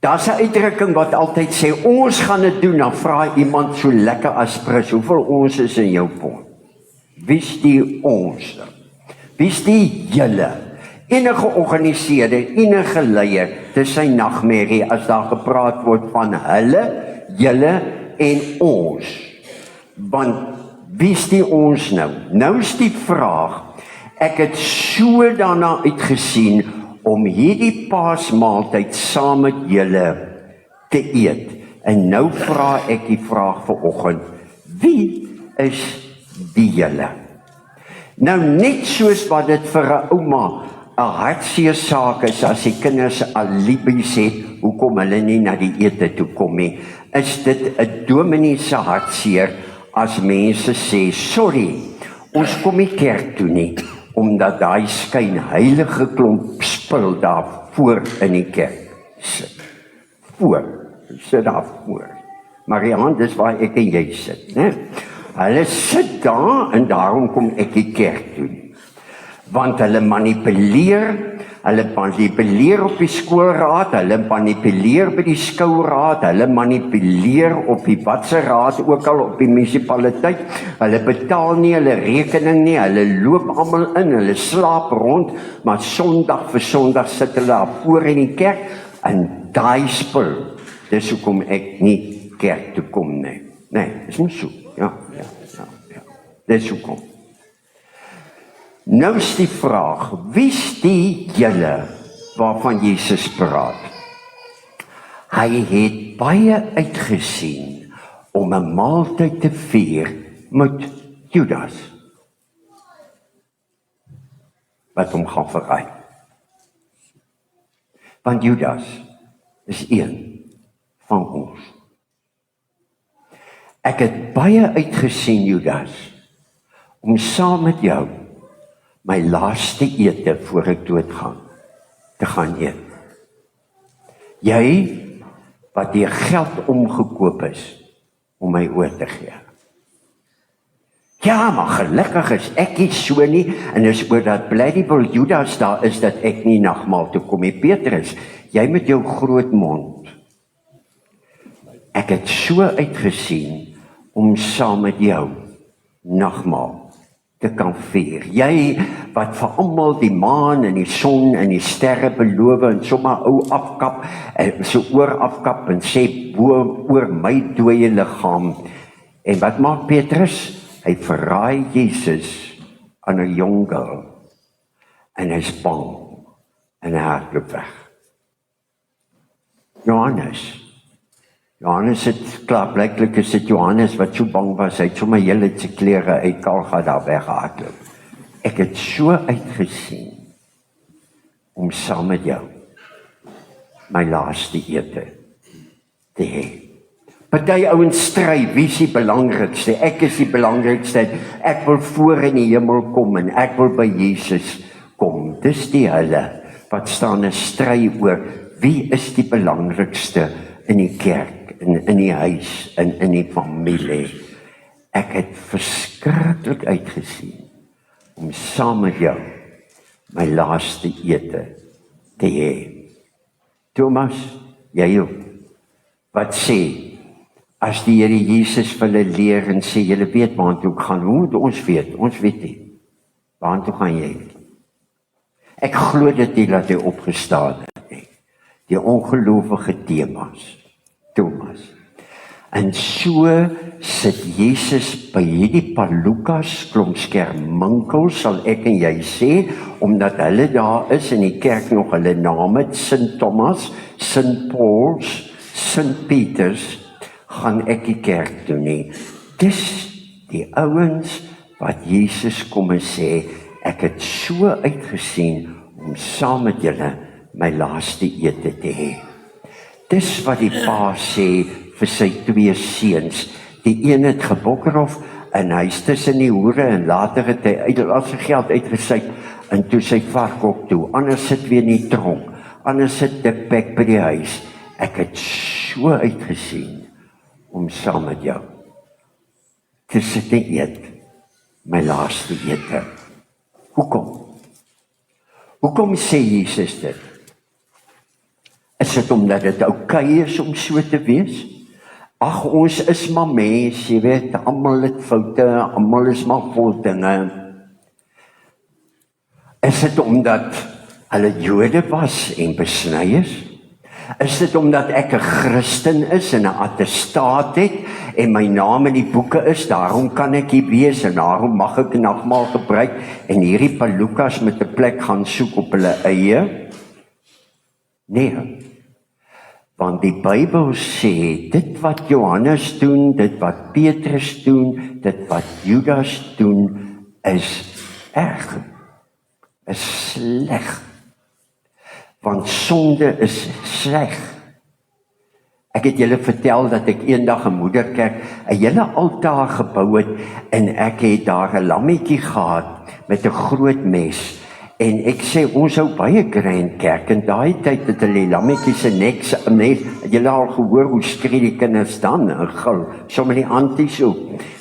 Daar's 'n uitdrukking wat altyd sê, ons gaan dit doen, dan vra iemand so lekker aspres, hoeveel ons is in jou pond? Wie's die ons? Wie's die julle? Enige organiseerder, enige leier, dis sy nagmerrie as daar gepraat word van hulle, julle en ons. Want wie's die ons nou? Nou is die vraag, ek het so daarna uitgesien om hierdie paasmaaltyd saam met julle te eet. En nou vra ek die vraag vanoggend, wie is die julle? Nou net soos wat dit vir 'n ouma 'n hartseer saak is as die kinders alibis het, hoekom hulle nie na die ete toe kom nie, is dit 'n dominee se hartseer as mense sê, sorry, ons kom nie kerk toe nie, omdat daai skyn heilige klomp spul daar voor in die kerk sit. Sit daar voor. Marianne, dis waar ek en jy sit, né? Hulle sit daar en daarom kom ek die kerk toe. Want hulle manipuleer op die skoolraad, hulle manipuleer by die skouraad, hulle manipuleer op die watse raad, ook al op die munisipaliteit, hulle betaal nie hulle rekening nie, hulle loop almal in, hulle slaap rond, maar Sondag vir Sondag sit hulle daar voor in die kerk, en daai spul, dis hoekom ek nie kerk toe kom nie. Nee, dis nie so, ja. Dis hoekom. Nou is die vraag, wie's die julle waarvan Jesus praat? Hy het baie uitgesien om 'n maaltyd te vier met Judas, wat hom gaan verraai. Want Judas is een van ons. Ek het baie uitgesien, Judas, om saam met jou my laaste ete voor ek doodgaan, te gaan eet. Jy, wat deur geld omgekoop is, om my oor te gee. Ja, maar gelukkig is ek nie so nie, en is oor dat blydybel Judas daar is, dat ek nie nagmaal toe kom nie. Petrus, jy met jou groot mond, ek het so uitgesien, om saam met jou, nagmaal, te kan vier. Jy, wat vir almal die maan en die son en die sterre beloof, en sommer ou afkap, so oor afkap, en sê, oor my dooie liggaam, en wat maak Petrus? Hy verraai Jesus aan 'n jong girl, en hy's bang, en hy hardloop weg. Johannes het, klaar, blyklik is dit Johannes wat so bang was, hy het sommer hele sy klere uit Kalga daar weggehardloop. Ek het so uitgesien, om saam met jou, my laaste ete te hê. Party ouens stry, wie is die belangrikste? Ek is die belangrikste, ek wil voor in die hemel kom, en ek wil by Jesus kom. Dis die hulle, wat staan 'n stry oor, wie is die belangrikste in die kerk, in die huis, in die familie. Ek het verskriklik uitgesien, om saam met jou, my laaste ete te hê. Thomas, jy ook, wat sê, as die Here Jesus vir hulle leer en sê, julle weet waartoe ek gaan, hoe moet ons weet nie, waartoe gaan jy? Ek glo dit nie dat hy opgestaan het nie, die ongelowige Thomas. En so sit Jesus by hierdie Palukas, klomp skerminkel, sal ek en jy sê, omdat hulle daar is in die kerk nog hulle name, Sint Thomas, Sint Pauls, Sint Peters, gaan ek die kerk toe nie. Dis die ouens wat Jesus kom en sê, ek het so uitgesien om saam met julle my laaste ete te hê. Dis wat die pa sê vir sy 2 seuns. Die een het gebokkerof en hy's tussen die hoere, en later het hy al sy geld uitgesuig en toe sy varkhok toe. Anders sit weer in die tronk, anders sit Dick Beck by die huis. Ek het so uitgesien om saam met jou te sit en eet, my laaste ete. Hoekom sê Jesus dit? Is dit omdat dit oukei is om so te wees? Ag, ons is maar mens, jy weet, almal het foute, almal is maar vol dinge. Is dit omdat hulle Jode was en besny is? Is dit omdat ek 'n Christen is en 'n attestaat het en my naam in die boeke is, daarom kan ek hier wees en daarom mag ek nagmaal gebruik en hierdie Palukas met 'n plek gaan soek op hulle eie? Nee. Want die Bybel sê, dit wat Johannes doen, dit wat Petrus doen, dit wat Judas doen, is erg, is sleg. Want sonde is sleg. Ek het julle vertel dat ek eendag 'n moederkerk 'n hele altaar gebou het en ek het daar 'n lammetjie gehad met 'n groot mes. En ek sê, ons hou baie grand kerk, en daai tyd het hulle die lammetjie se nek, het julle al gehoor hoe skree die kinders dan, en gil, sommer die anties ook.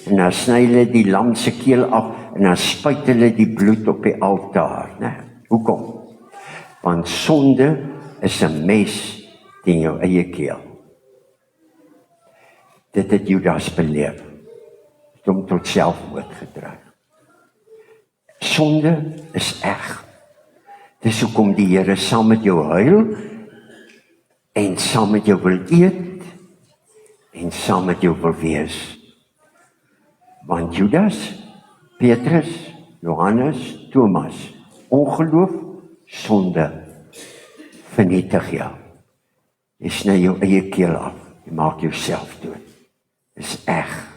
En dan sny hulle die lam se keel af, en dan spuit hulle die bloed op die altaar. Nee, hoekom? Want sonde is 'n mes in jou eie keel. Dit het Judas beleef, het hom tot selfmoord gedryf. Sonde is erg. Dis hoekom die Here saam met jou huil, en saam met jou wil eet, en saam met jou wil wees. Want Judas, Petrus, Johannes, Thomas, ongeloof, sonde, vernietig jou. Jy sny jou eie keel af, jy maak jouself dood. Dis erg.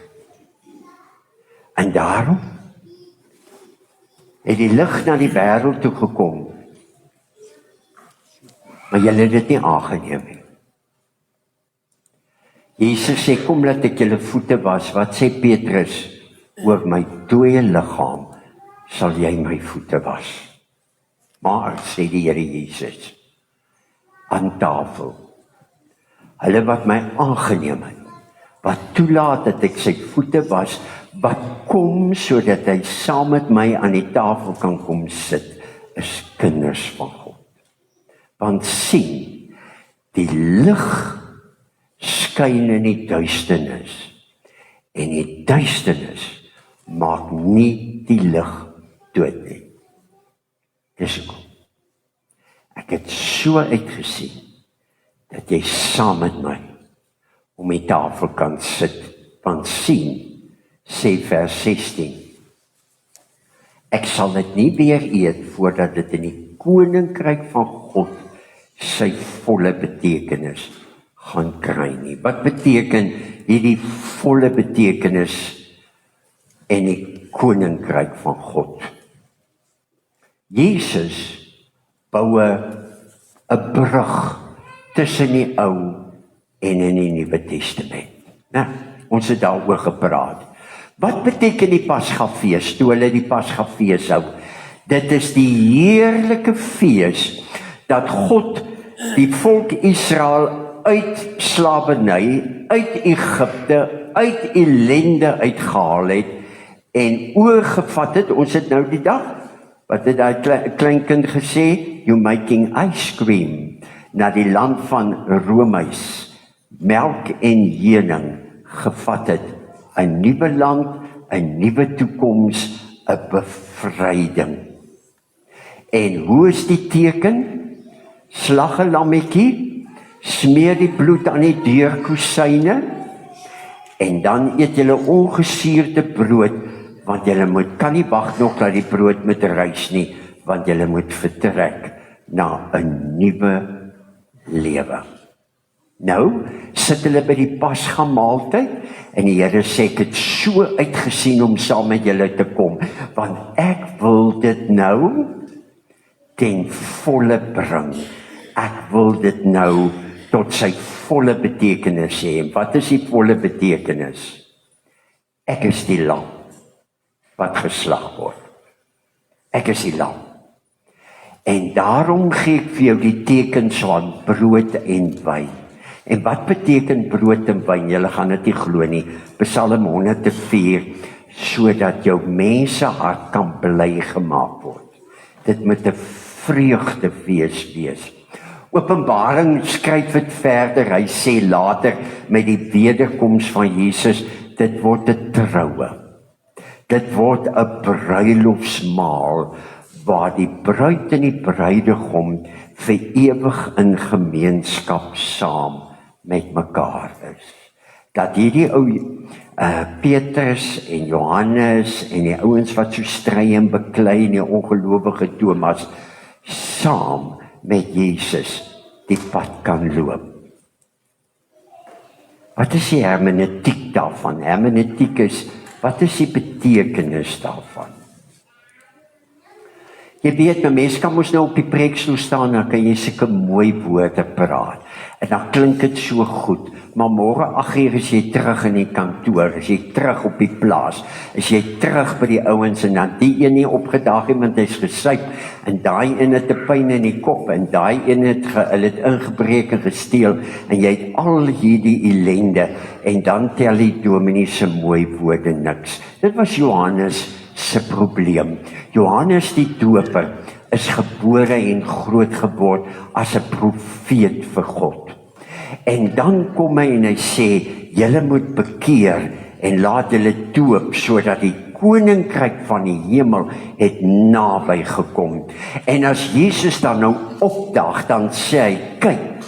En daarom het die lig na die wêreld toe gekom. Maar julle het dit nie aangeneem nie. Jesus sê, kom laat ek julle voete was. Wat sê Petrus? Oor my dooie liggaam sal jy my voete was. Maar, sê die Here Jesus, aan tafel, hulle wat my aangeneem het, wat toelaat dat ek sy voete was, wat kom sodat hy saam met my aan die tafel kan kom sit, is kinders van God. Want sien, die lig skyn in die duisternis, en die duisternis maak nie die lig dood nie. Dis hoekom. Ek het so uitgesien, dat jy saam met my om die tafel kan sit, want sien, sê vers 16, ek sal dit nie weer eet, voordat dit in die koninkryk van God sy volle betekenis gaan kry nie. Wat beteken hierdie volle betekenis in die koninkryk van God? Jesus bou 'n brug tussen die Ou en in die Nuwe Testament. Nou, ons het daaroor gepraat. Wat beteken die Pasgafees, toe hulle die Pasgafees hou? Dit is die heerlike fees, dat God die volk Israel uit slavernij, uit Egipte, uit ellende uitgehaal het, en oorgevat het, ons het nou die dag, wat het die kleinkind gesê, you making ice cream, na die land van Romeis, melk en heuning gevat het, 'n nuwe land, 'n nuwe toekoms, 'n bevryding. En hoe is die teken? Slag 'n lammetjie, smeer die bloed aan die deurkusyne, en dan eet julle ongesuurde brood, want julle kan nie wag nog dat die brood moet rys nie, want julle moet vertrek na 'n nuwe lewe. Nou, sit hulle by die Pasga maaltyd, en die Here sê, ek het so uitgesien om saam met julle te kom, want ek wil dit nou ten volle bring. Ek wil dit nou tot sy volle betekenis hê. Wat is die volle betekenis? Ek is die lam wat geslag word. Ek is die lam. En daarom gee ek vir jou die tekens van brood en wyn. En wat beteken brood en wyn? Julle gaan dit nie glo nie. Psalm 104, sodat jou mense hart kan bly gemaak word. Dit moet 'n vreugdefees wees. Openbaring skryf dit verder, hy sê later met die wederkoms van Jesus, dit word 'n troue. Dit word 'n bruilofsmaal, waar die bruid en die bruidegom vir ewig in gemeenskap saam met mekaar is. Dat hierdie ou Petrus en Johannes en die ouens wat so stry en beklei en die ongelowige Thomas saam met Jesus die pad kan loop. Wat is die hermeneutiek daarvan? Hermeneutiek is, wat is die betekenis daarvan? Jy weet, my mens kan mos nou op die preekstoel staan, dan kan jy sulke mooi woorde praat. En dan klink dit so goed. Maar môre 8:00 is jy terug in die kantoor, is jy terug op die plaas, is jy terug by die ouens, en dan die een nie opgedaag het, want hy's gesuip, en daai een het 'n pyn in die kop, en daai een het ingebreek en gesteel, en jy het al hierdie ellende, en dan tel die dominee se mooi woorde niks. Dit was Johannes se probleem. Johannes die Doper is gebore en groot geword as 'n profeet vir God. En dan kom hy en hy sê, julle moet bekeer en laat julle doop, sodat die koninkryk van die hemel het naby gekom. En as Jesus dan nou opdaag, dan sê hy, kyk,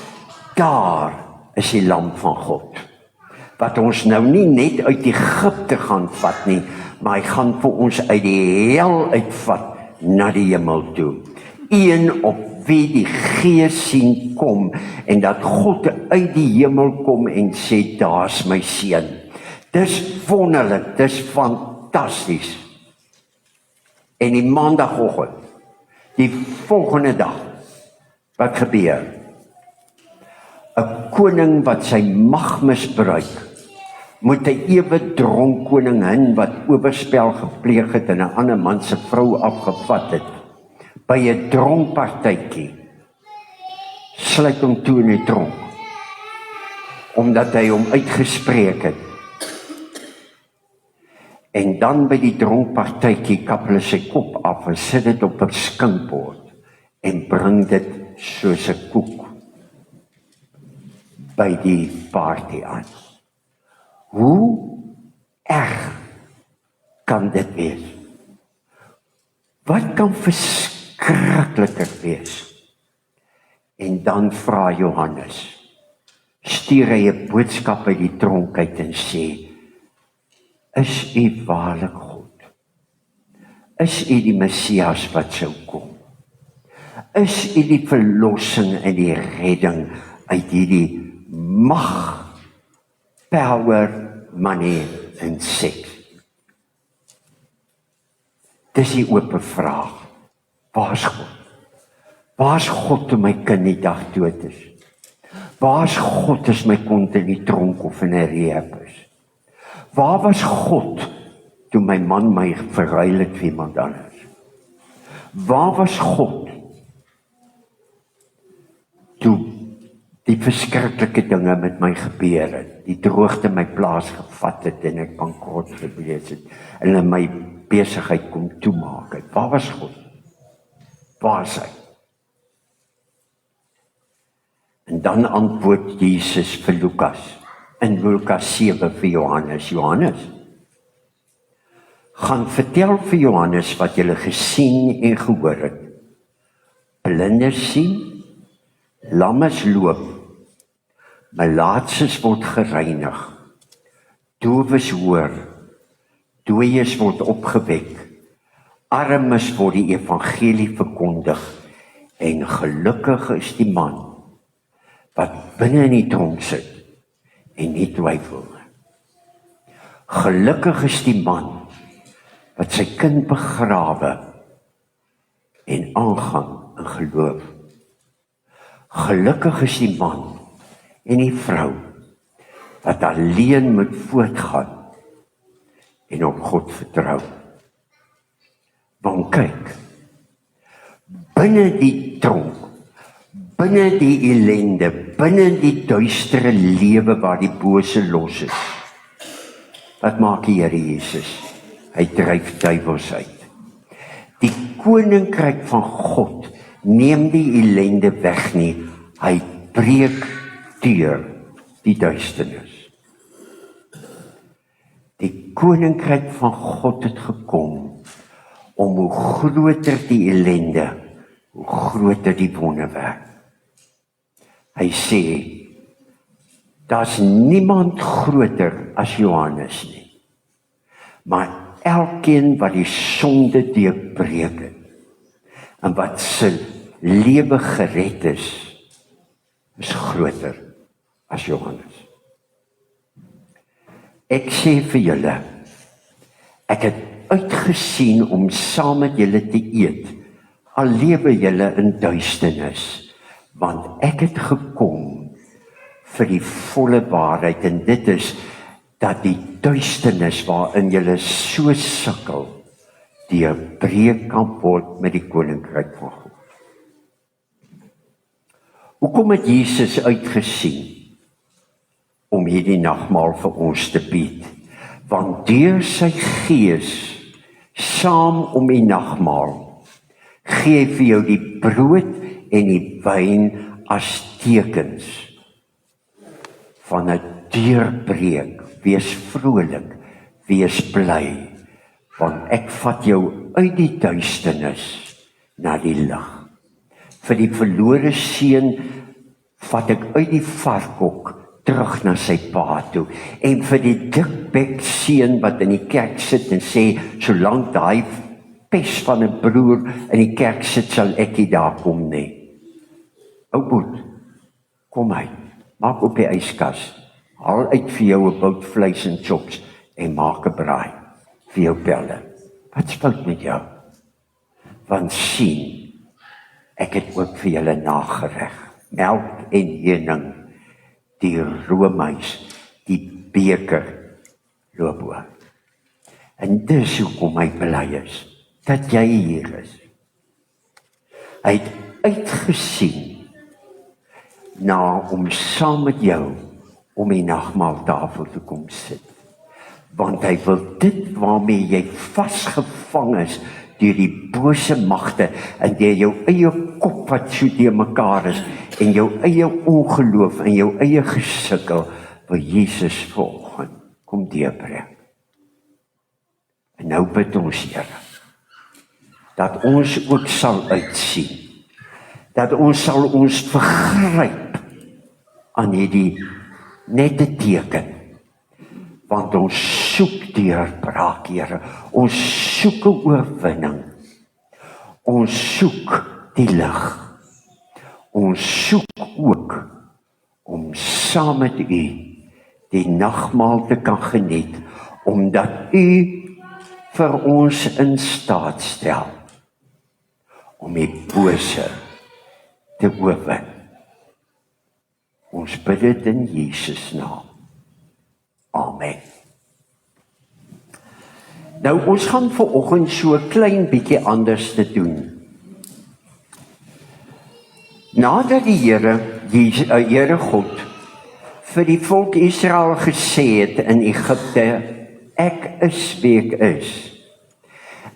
daar is die lam van God, wat ons nou nie net uit Egipte gaan vat nie, maar hy gaan vir ons uit die hel uitvat na die hemel toe. Een op wie die Gees sien kom, en dat God uit die hemel kom en sê, daar's my seun. Dis wonderlik, dis fantasties. En die maandagoggend, die volgende dag, wat gebeur? 'n Koning wat sy mag misbruik, moet 'n ewe dronk koningin wat oorspel gepleeg het en 'n ander man se vrou afgevat het, by 'n dronkpartytjie, sluit hom toe in die tronk, omdat hy hom uitgespreek het. En dan by die dronkpartytjie kap hulle sy kop af en sit dit op 'n skinkbord en bring dit soos 'n koek by die party aan. Hoe erg kan dit wees? Wat kan verskrikliker wees? En dan vra Johannes, stuur hy 'n boodskap uit die tronk uit en sê, is u waarlik God? Is u die Messias wat sou kom? Is u die verlossing en die redding uit hierdie mag, power, money en seks? Dis die oop vraag. Waar's God? Waar's God toe my kind die dag dood is? Waar's God as my kind in die tronk of in 'n rehab is? Waar was God toe my man my verruil het vir iemand anders? Waar was God toe die verskriklike dinge met my gebeur het, die droogte my plaas gevat het en ek bankrot gewees het en my besigheid kom toemaak het? Waar was God? Waar is hy? En dan antwoord Jesus vir Lukas in Lukas 7 vir Johannes. Johannes, gaan vertel vir Johannes wat julle gesien en gehoor het. Blindes sien, lammes loop, malaatses word gereinig, doofes hoor, dooies word opgewek, armes word die evangelie verkondig, en gelukkig is die man wat binne in die tronk sit en nie twyfel nie. Gelukkig is die man wat sy kind begrawe en aangaan in geloof. Gelukkig is die man en die vrou wat alleen moet voortgaan en op God vertrou. Want kyk, binne die tronk, binne die ellende, binne die duistere lewe waar die bose los is, wat maak die Here Jesus? Hy dryf duiwels uit. Die koninkryk van God neem die ellende weg nie, hy breek deur die duisternis. Die koninkryk van God het gekom om hoe groter die ellende, hoe groter die wonderwerk. Hy sê, daar's niemand groter as Johannes nie, maar elkeen wat die sonde deurbreek het, en wat sy lewe gered is groter as Johannes. Ek sê vir julle, ek het uitgesien om saam met julle te eet, al lewe julle in duisternis, want ek het gekom vir die volle waarheid, en dit is dat die duisternis waarin julle so sukkel, deurbreek kan word met die koninkryk van God. Hoekom het Jesus uitgesien om hierdie nagmaal vir ons te bied? Want deur sy gees, saam om die nagmaal, gee vir jou die brood en die wyn as tekens van 'n deurbreek. Wees vrolik, wees bly, want ek vat jou uit die duisternis na die lig. Vir die verlore seun vat ek uit die varkhok terug na sy pa toe, en vir die dikbek seun wat in die kerk sit en sê, solank daai pes van 'n broer in die kerk sit, sal ek nie daar kom nie. Ou boet, kom uit, maak op die yskas, haal uit vir jou 'n bout vleis en chops, en maak 'n braai, vir jou pelle. Wat's fout met jou? Want sien, ek het ook vir julle nagereg, melk en heuning, die roomys, die beker, loop oor. En dis hoekom hy bly is, dat jy hier is. Hy het uitgesien, na om saam met jou, om die nagmaaltafel te kom sit. want hy wil dit waarmee jy vasgevang is deur die bose magte en deur jou eie kop wat so deur mekaar is en jou eie ongeloof en jou eie gesukkel wil Jesus vanoggend kom deurbring. En nou bid ons Here dat ons ook sal uitsien, dat ons sal ons vergryp aan hierdie nette teken, want ons soek deurbraak, Here, ons soek 'n oorwinning, ons soek die lig, ons soek ook om saam met U die nagmaal te kan geniet, omdat U vir ons in staat stel om die bose te oorwin. Ons bid dit in Jesus naam. Amen. Nou, ons gaan vanoggend so 'n klein bietjie anders te doen. Nadat die Here God vir die volk Israel gesê het in Egipte, ek is wie ek is.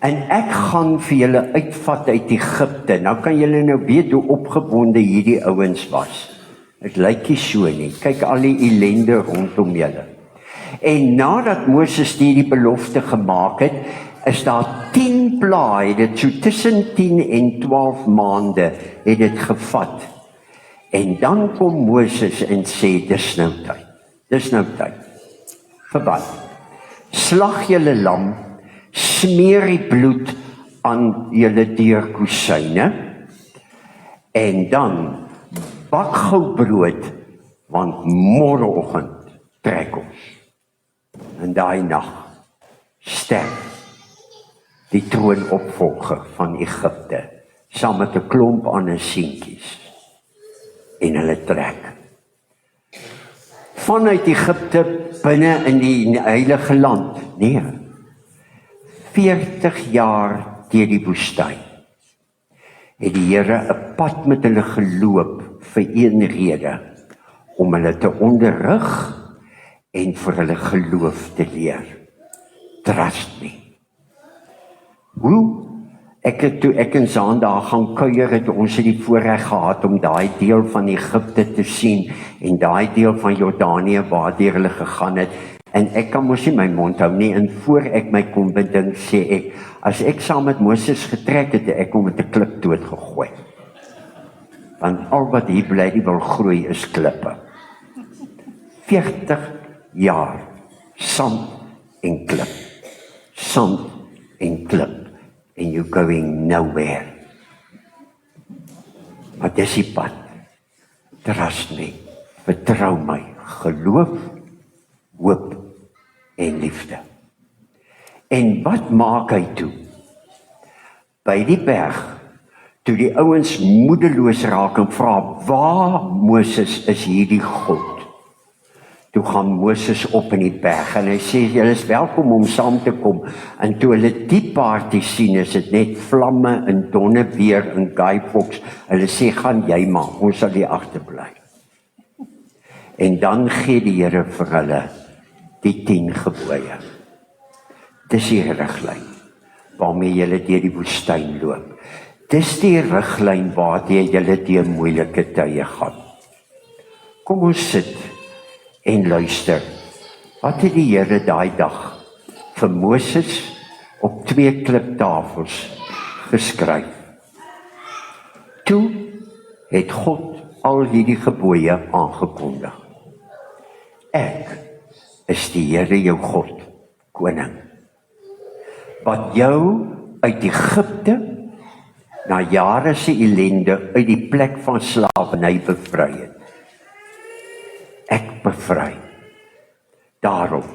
En ek gaan vir julle uitvat uit Egipte. Nou kan julle nou weet hoe opgewonde hierdie ouens was. Dit lyk nie so nie. Kyk al die ellende rondom julle. En nadat Moses die belofte gemaak het, is daar 10 plaae, dit so tussen 10 en 12 maande het dit gevat. En dan kom Moses en sê, dis nou tyd. Dis nou tyd. Vir wat? Slag julle lam, smeer die bloed aan julle deurkusyne en dan bak gou brood, want môreoggend trek ons. En daai nag sterf die troonopvolger van Egipte saam met 'n klomp ander seentjies en hulle trek vanuit Egipte binne in die heilige land. Nee, 40 jaar deur die woestyn het die Here 'n pad met hulle geloop vir een rede, om hulle te onderrig en vir hulle geloof te leer. Trust me. Hoe? Toe ek en Zaan daar gaan kuier het, ons het die voorreg gehad om daai deel van Egipte te sien en daai deel van Jordanië waardeur hulle gegaan het. En ek kan mos nie my mond hou nie, en voor ek my kon bedink, sê ek, as ek saam met Moses getrek het, ek kon met 'n klip doodgegooi. Want al wat hier bly die wil groei is klippe. 40 jaar, sand en klip. Sand en klip. And you're going nowhere. Maar dis die pad. Trust me. Vertrou my. Geloof, hoop en liefde. En wat maak hy toe? By die berg, toe die ouens moedeloos raak en vra, waar Moses is hierdie God? Toe gaan Moses op in die berg en hy sê, julle is welkom om saam te kom. En toe hulle die party sien, is dit net vlamme en donderweer en Guy Fawkes. Hulle sê, gaan jy maar, ons sal hier agterbly. En dan gee die Here vir hulle die 10 gebooie. Dis die riglyn waarmee julle deur die woestyn loop. Dis die riglyn waardeur julle deur moeilike tye gaan. Kom ons sit en luister. Wat het die Here daai dag vir Moses op 2 kliptafels geskryf? Toe het God al hierdie gebooie aangekondig. Ek is die Here jou God, koning, wat jou uit Egipte na jare se ellende uit die plek van slawerny bevry het. Ek bevry. Daarom,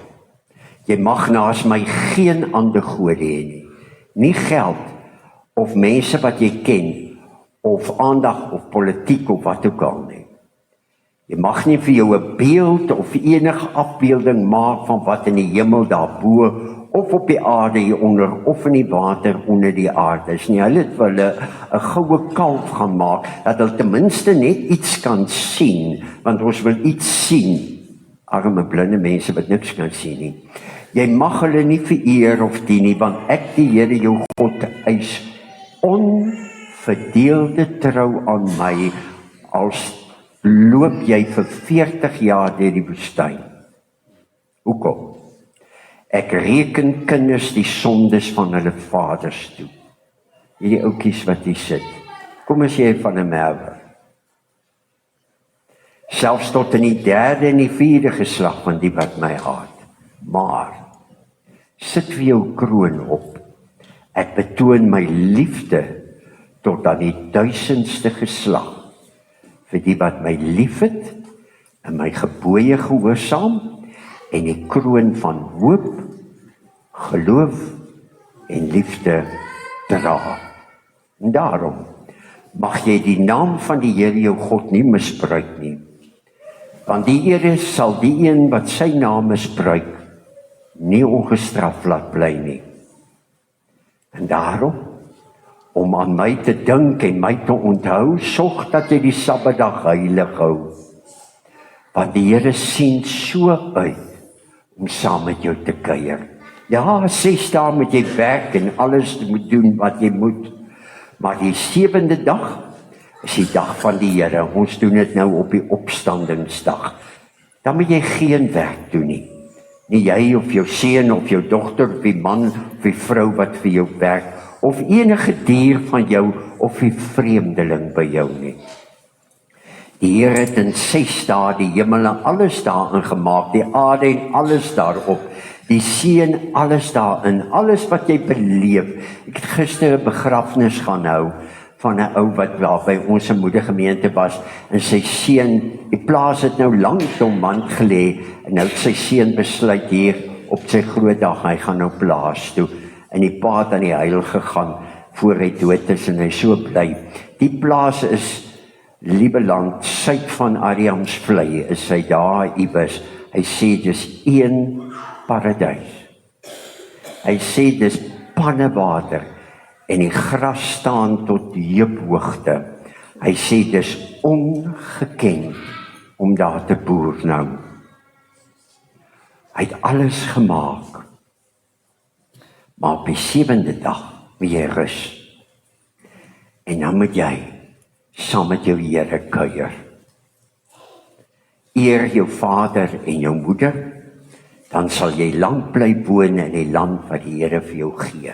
jy mag naas my geen ander gode hê nie. Nie geld of mense wat jy ken of aandag of politiek of wat ook al nie. Jy mag nie vir jou 'n beeld of enige afbeelding maak van wat in die hemel daarbo of op die aarde hieronder of in die water onder die aarde is nie. Hulle het vir hulle 'n goue kalf gaan maak dat hulle ten minste net iets kan sien, want ons wil iets sien arme blinde mense wat niks kan sien nie. Jy mag hulle nie vereer of dien nie, want ek die Here jou God eis onverdeelde trou aan my, als loop jy vir 40 jaar deur die woestyn. Hoekom? Ek reken kinders die sondes van hulle vaders toe. Hierdie oukies wat hier sit, kom as jy van 'n merwe. Selfs tot in die 3de en die 4de geslag van die wat my haat. Maar, sit vir jou kroon op. Ek betoon my liefde tot aan die 1000ste geslag. Vir die wat my liefhet en my gebooie gehoorsaam en die kroon van hoop, geloof en liefde dra. En daarom mag jy die naam van die Here jou God nie misbruik nie. Want die Here sal die een wat sy naam misbruik nie ongestraf laat bly nie. En daarom, om aan my te dink en my te onthou, sorg dat jy die Sabbatdag heilig hou. Want die Here sien so uit om saam met jou te kuier. Ja, 6 dae moet jy werk en alles moet doen wat jy moet. Maar die 7de dag is die dag van die Here. Ons doen dit nou op die opstandingsdag. Dan moet jy geen werk doen nie. Nie jy of jou seun of jou dogter of die man of die vrou wat vir jou werk, of enige dier van jou of die vreemdeling by jou nie. Die Here het in 6 dae die hemel en alles daarin gemaak, die aarde en alles daarop, die see en alles daarin, alles wat jy beleef. Ek het gister 'n begrafnis gaan hou van 'n ou wat daar by ons moedergemeente was, en sy seun, die plaas het nou lank dormant gelê, en nou het sy seun besluit hier op sy groot dag, hy gaan nou plaas toe, en die pa het aan die huil gegaan, voor hy dood is, en hy so bly. Die plaas is Liebeland, suid van Adriamsvlei, is hy daar iewers. Hy sê dis een paradys. Hy sê dis pannewater, en die gras staan tot heuphoogte. Hy sê dis ongekend om daar te boer nou. Hy het alles gemaak. Maar op die 7de dag moet jy rus. En dan moet jy saam met jou Here kuier. Eer jou vader en jou moeder, dan sal jy lank bly woon in die land wat die Here vir jou gee.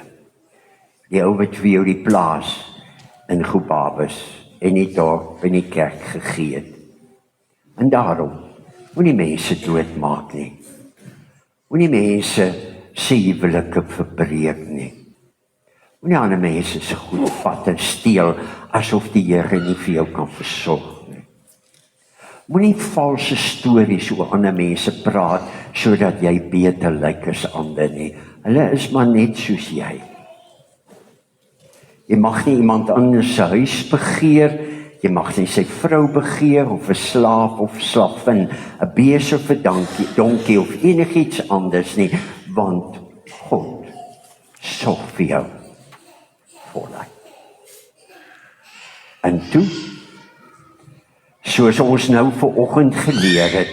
Die ou wat vir jou die plaas in Gobabis en die dorp en die kerk gegee het. En daarom, moenie mense doodmaak nie. Moenie mense se huwelike verbreek nie. Moenie ander mense se goed vat en steel, asof die Here nie vir jou kan versorg nie. Moenie valse stories oor ander mense praat, sodat jy beter lyk as ander nie. Hulle is maar net soos jy. Jy mag nie iemand anders se huis begeer, jy mag nie sy vrou begeer, of 'n slaaf of slavin, 'n bees of 'n donkie of enigiets anders nie, want God sorg vir jou vooruit. En toe, soos ons nou vanoggend geleer het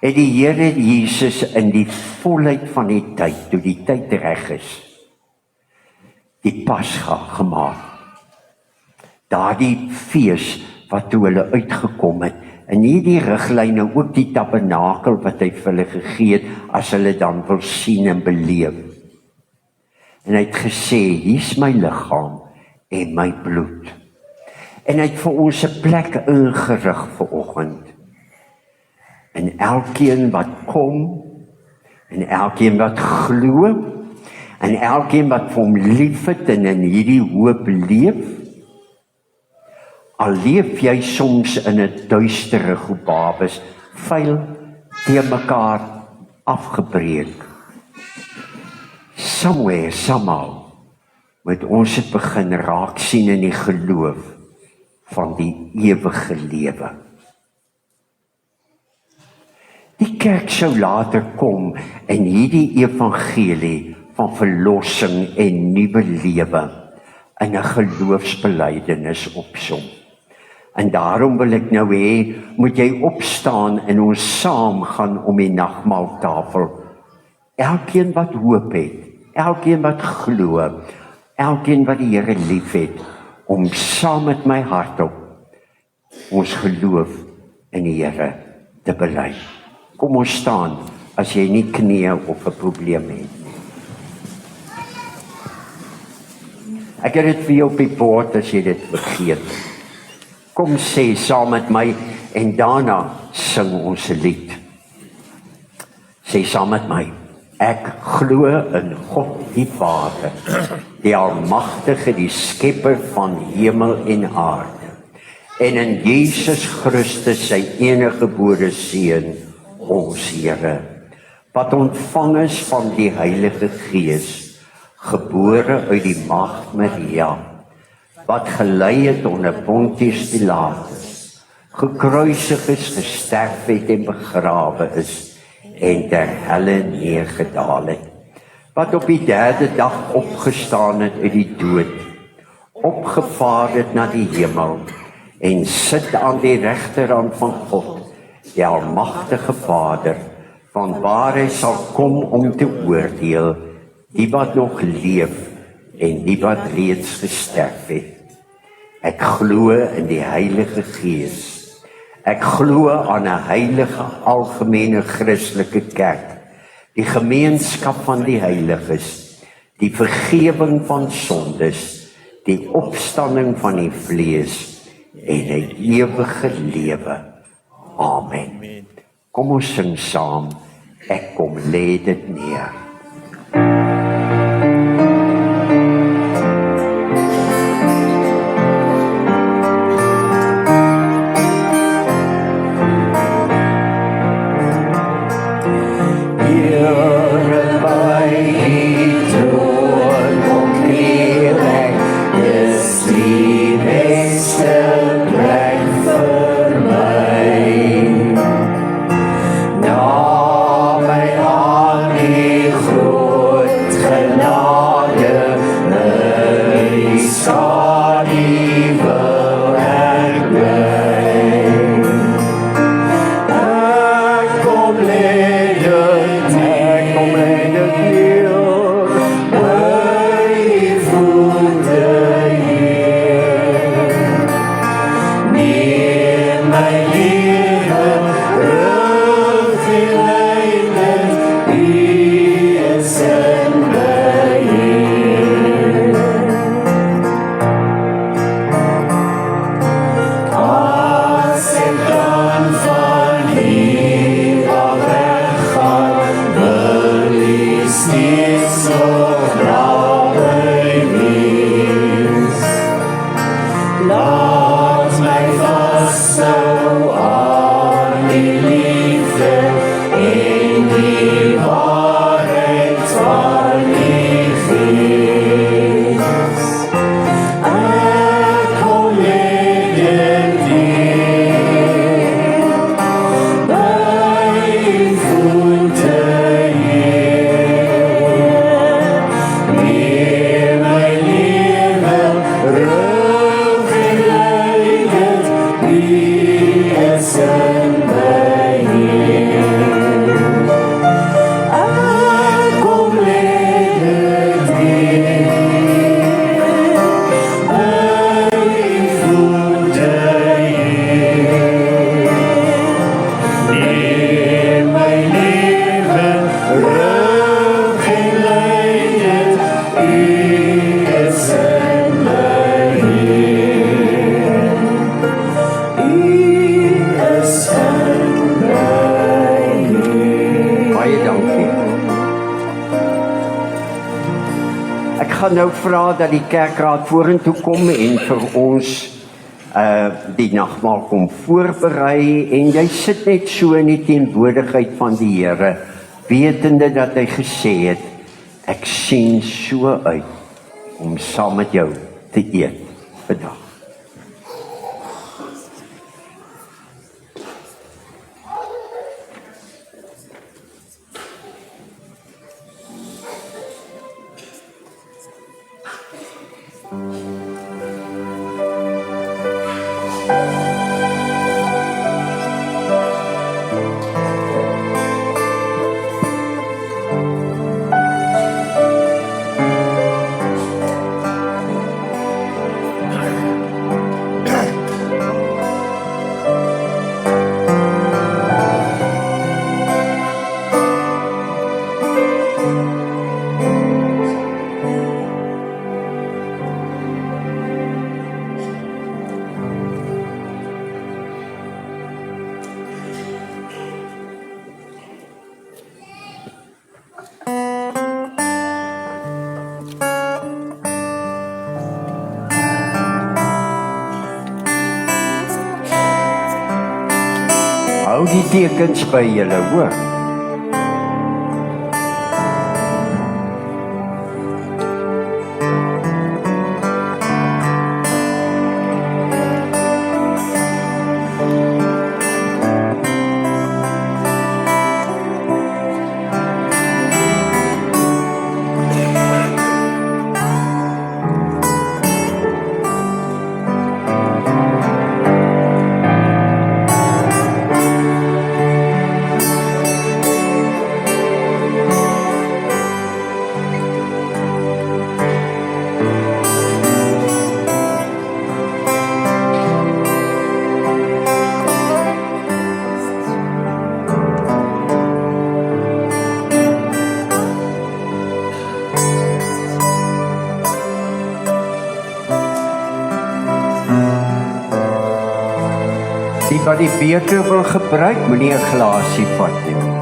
die Here Jesus in die volheid van die tyd, toe die tyd reg is, die Pasga gemaak. Daardie fees wat toe hulle uitgekom het, en nie die riglyne, ook die tabernakel wat hy vir hulle gegee het, as hulle dan wil sien en beleef. En hy het gesê, hier's my liggaam en my bloed. En hy het vir ons 'n plek ingerig vanoggend. En elkeen wat kom, en elkeen wat glo, en elkeen wat vir hom liefhet en in hierdie hoop leef, al leef jy soms in 'n duistere Gobabis, vuil teen mekaar afgebreek. Somewhere, somehow, moet ons het begin raak sien in die geloof van die ewige lewe. Die kerk sou later kom en hierdie evangelie van verlossing en nuwe lewe in 'n geloofsbelijdenis opsom. En daarom wil ek nou hê, moet jy opstaan en ons saam gaan om die nagmaaltafel. Elkeen wat hoop het, elkeen wat glo, elkeen wat die Here lief het, om saam met my hardop ons geloof in die Here te bely. Kom ons staan, as jy nie knie of 'n probleem het. Ek het dit vir jou op die bord as jy dit vergeet. Kom sê saam met my en daarna sing ons 'n lied. Sê saam met my. Ek glo in God die Vader, die Almagtige, die Skepper van hemel en aarde, en in Jesus Christus, sy eniggebore Seun, ons Here, wat ontvang is van die Heilige Gees, gebore uit die maagd Maria, wat gelei het onder Pontius Pilatus, gekruisig is, gesterf het en begrawe is, en ter helle neergedaal het, wat op die 3de dag opgestaan het uit die dood, opgevaar het na die hemel, en sit aan die regterhand van God, die Almagtige Vader, vanwaar hy sal kom om te oordeel, die wat nog leef, en die wat reeds gesterf het. Ek glo in die Heilige Gees. Ek glo aan 'n heilige algemene Christelike kerk, die gemeenskap van die heiliges, die vergewing van sondes, die opstanding van die vlees en 'n ewige lewe. Amen. Kom ons sing saam, ek kom lê dit neer. Ek gaan nou vra dat die kerkraad vorentoe kom en vir ons die nagmaal kom voorberei en jy sit net so in die teenwoordigheid van die Here, wetende dat hy gesê het, ek sien so uit om saam met jou te eet vandag. hou die tekens by julle, hoor. Die wat die beker wil gebruik, moenie 'n glasie vat nie.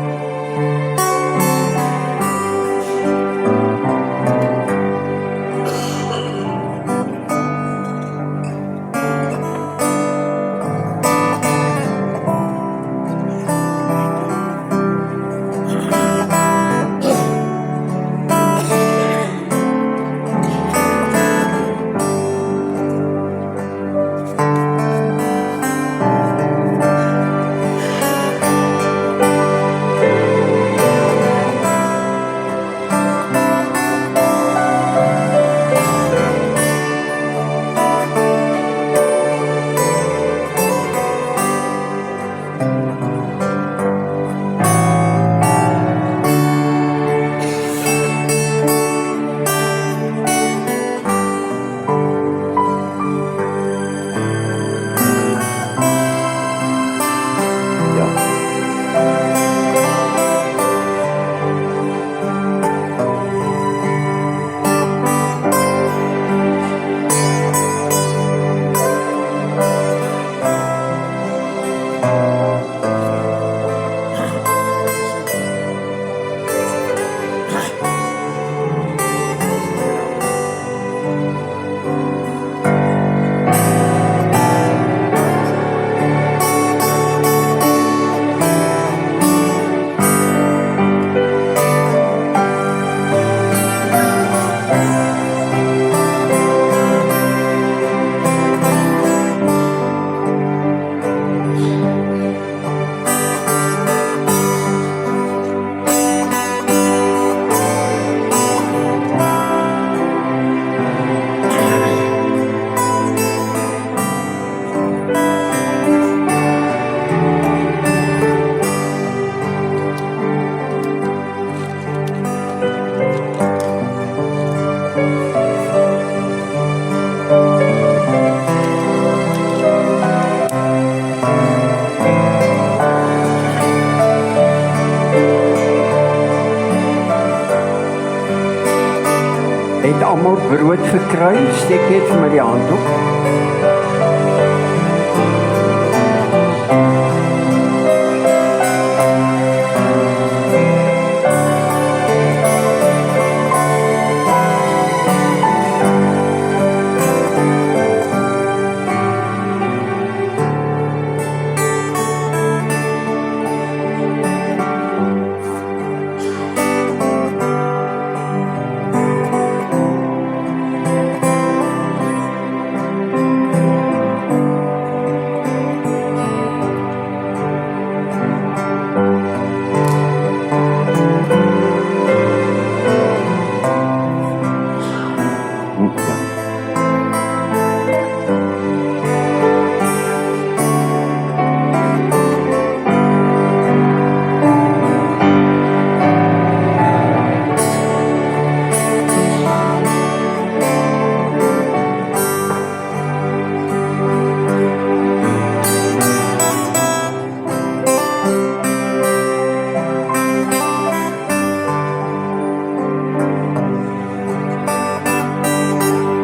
Het almal brood gekry? Steek net vir my die hand op.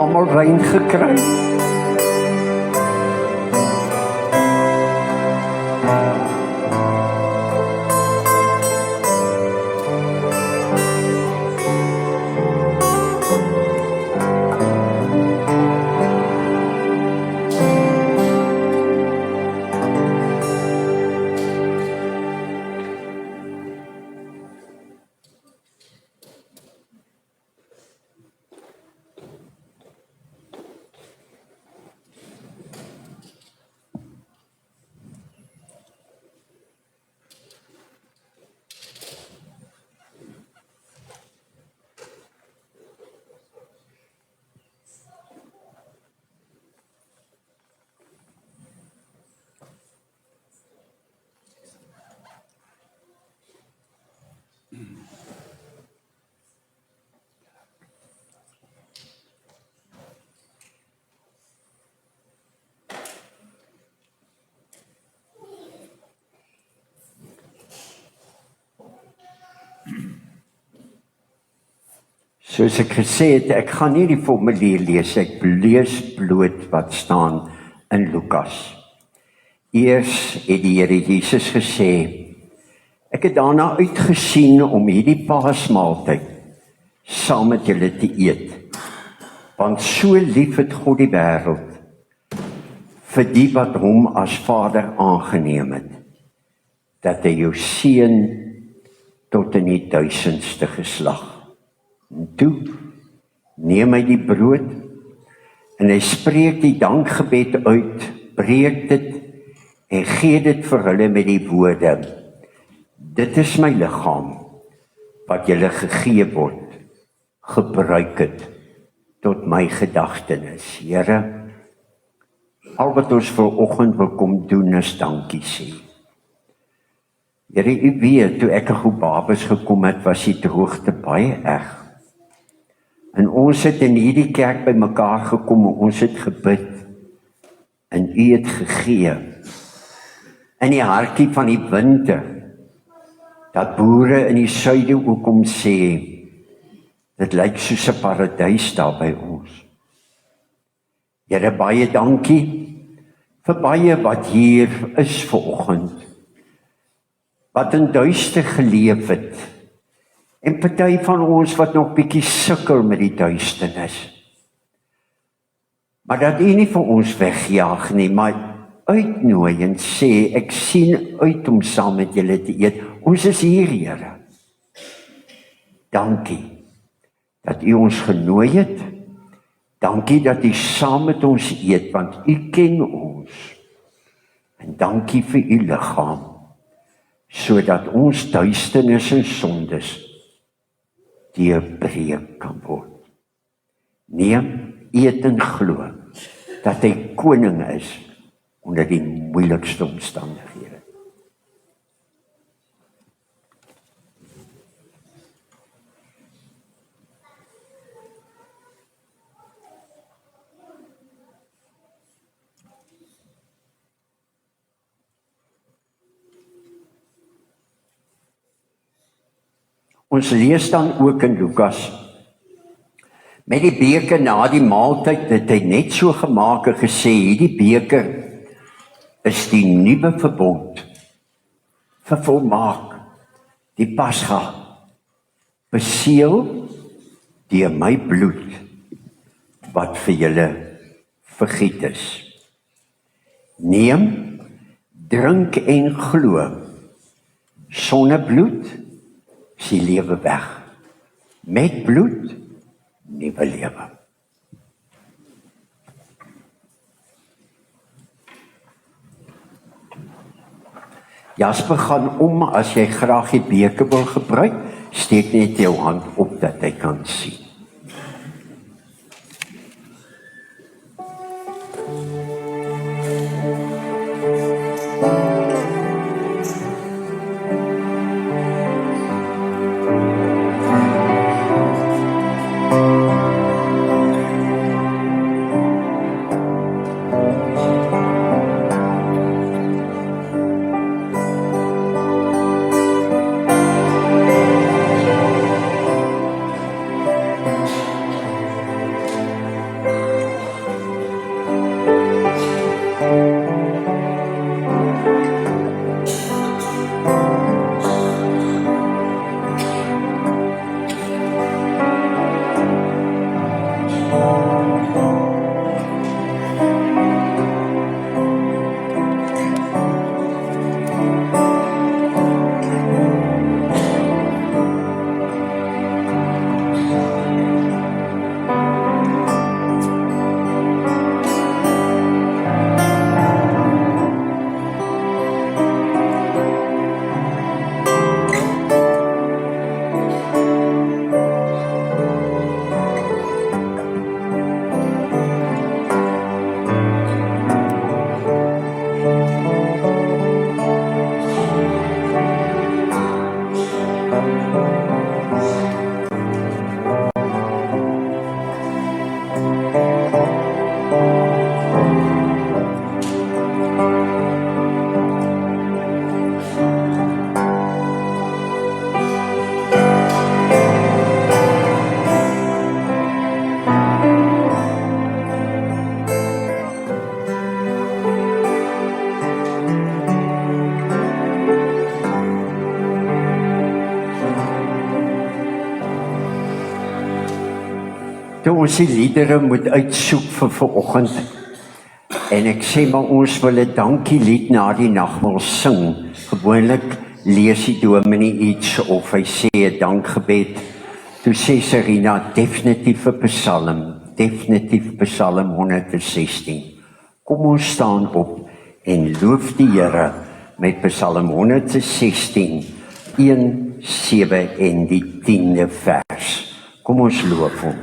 Almal wyn gekry. Soos ek gesê het, ek gaan nie die formulier lees, ek lees bloot wat staan in Lukas. Eers het die Here Jesus gesê, ek het daarna uitgesien om hierdie paasmaaltyd saam met julle te eet, want so lief het God die wêreld, vir die wat hom as Vader aangeneem het, dat hy jou seën tot in die 1000ste geslag. En toe neem hy die brood en hy spreek die dankgebed uit, breek dit en gee dit vir hulle met die woorde: dit is my liggaam wat julle gegee word, gebruik dit tot my gedagtenis. Here, al wat ons vanoggend wil kom doen is dankie sê. Here, u weet, toe ek 'n groep babes gekom het, was die droogte baie erg. En ons het in hierdie kerk by mekaar gekom en ons het gebid en u het gegee. In die hartjie van die winter, dat boere in die suide ook kom sê, dit lyk soos 'n paradys daar by ons. Here, baie dankie vir baie wat hier is vanoggend, wat in duister geleef het, en party van ons wat nog bietjie sukkel met die duisternis. Maar dat u nie vir ons wegjaag nie, maar uitnooi en sê, ek sien uit om saam met julle te eet. Ons is hier, Here. Dankie dat u ons genooi het. Dankie dat u saam met ons eet, want u ken ons. En dankie vir u liggaam, sodat ons duisternis en sondes deurbreek kan word. Neem, eet en glo dat hy koning is onder die moeilikste omstandighede. Ons lees dan ook in Lukas, met die beker na die maaltyd, het hy net so gemaak en gesê, hierdie beker is die nuwe verbond, vervolmaak, die Pasga, beseël deur my bloed, wat vir julle vergiet is. Neem, drink en glo, sonder bloed is die lewe weg, met bloed nuwe lewe. Jasper gaan om, as jy graag die beker wil gebruik, steek net jou hand op dat hy kan sien. ons die liedere moet uitsoek vir vanoggend. En ek sê maar ons wil 'n dankielied na die nagmaal sing. Gewoonlik lees die dominee iets of hy sê 'n dankgebed. Toe sê Serena definitief 'n Psalm 116. Kom ons staan op en loof die Here met Psalm 116, 1, 7 en die 10de vers. Kom ons loof hom.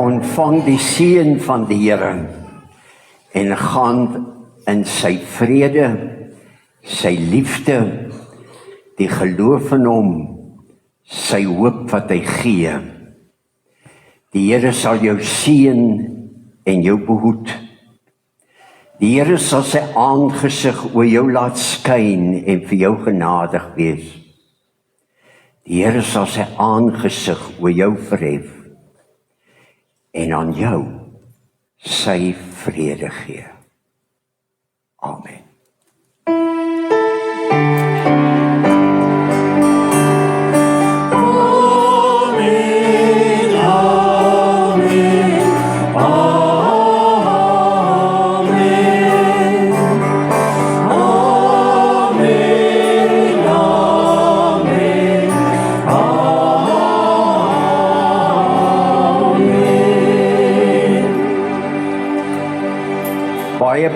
Ontvang die seën van die Here en gaan in sy vrede, sy liefde, die geloof in hom, sy hoop wat hy gee. Die Here sal jou seën en jou behoed. Die Here sal sy aangesig oor jou laat skyn en vir jou genadig wees. Die Here sal sy aangesig oor jou verhef en aan jou sy vrede gee. Amen.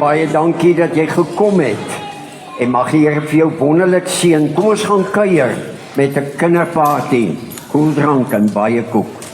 Baie dankie dat jy gekom het en mag die Here vir jou wonderlik seën. Kom ons gaan kuier met 'n kinderparty, koeldrank en baie koek.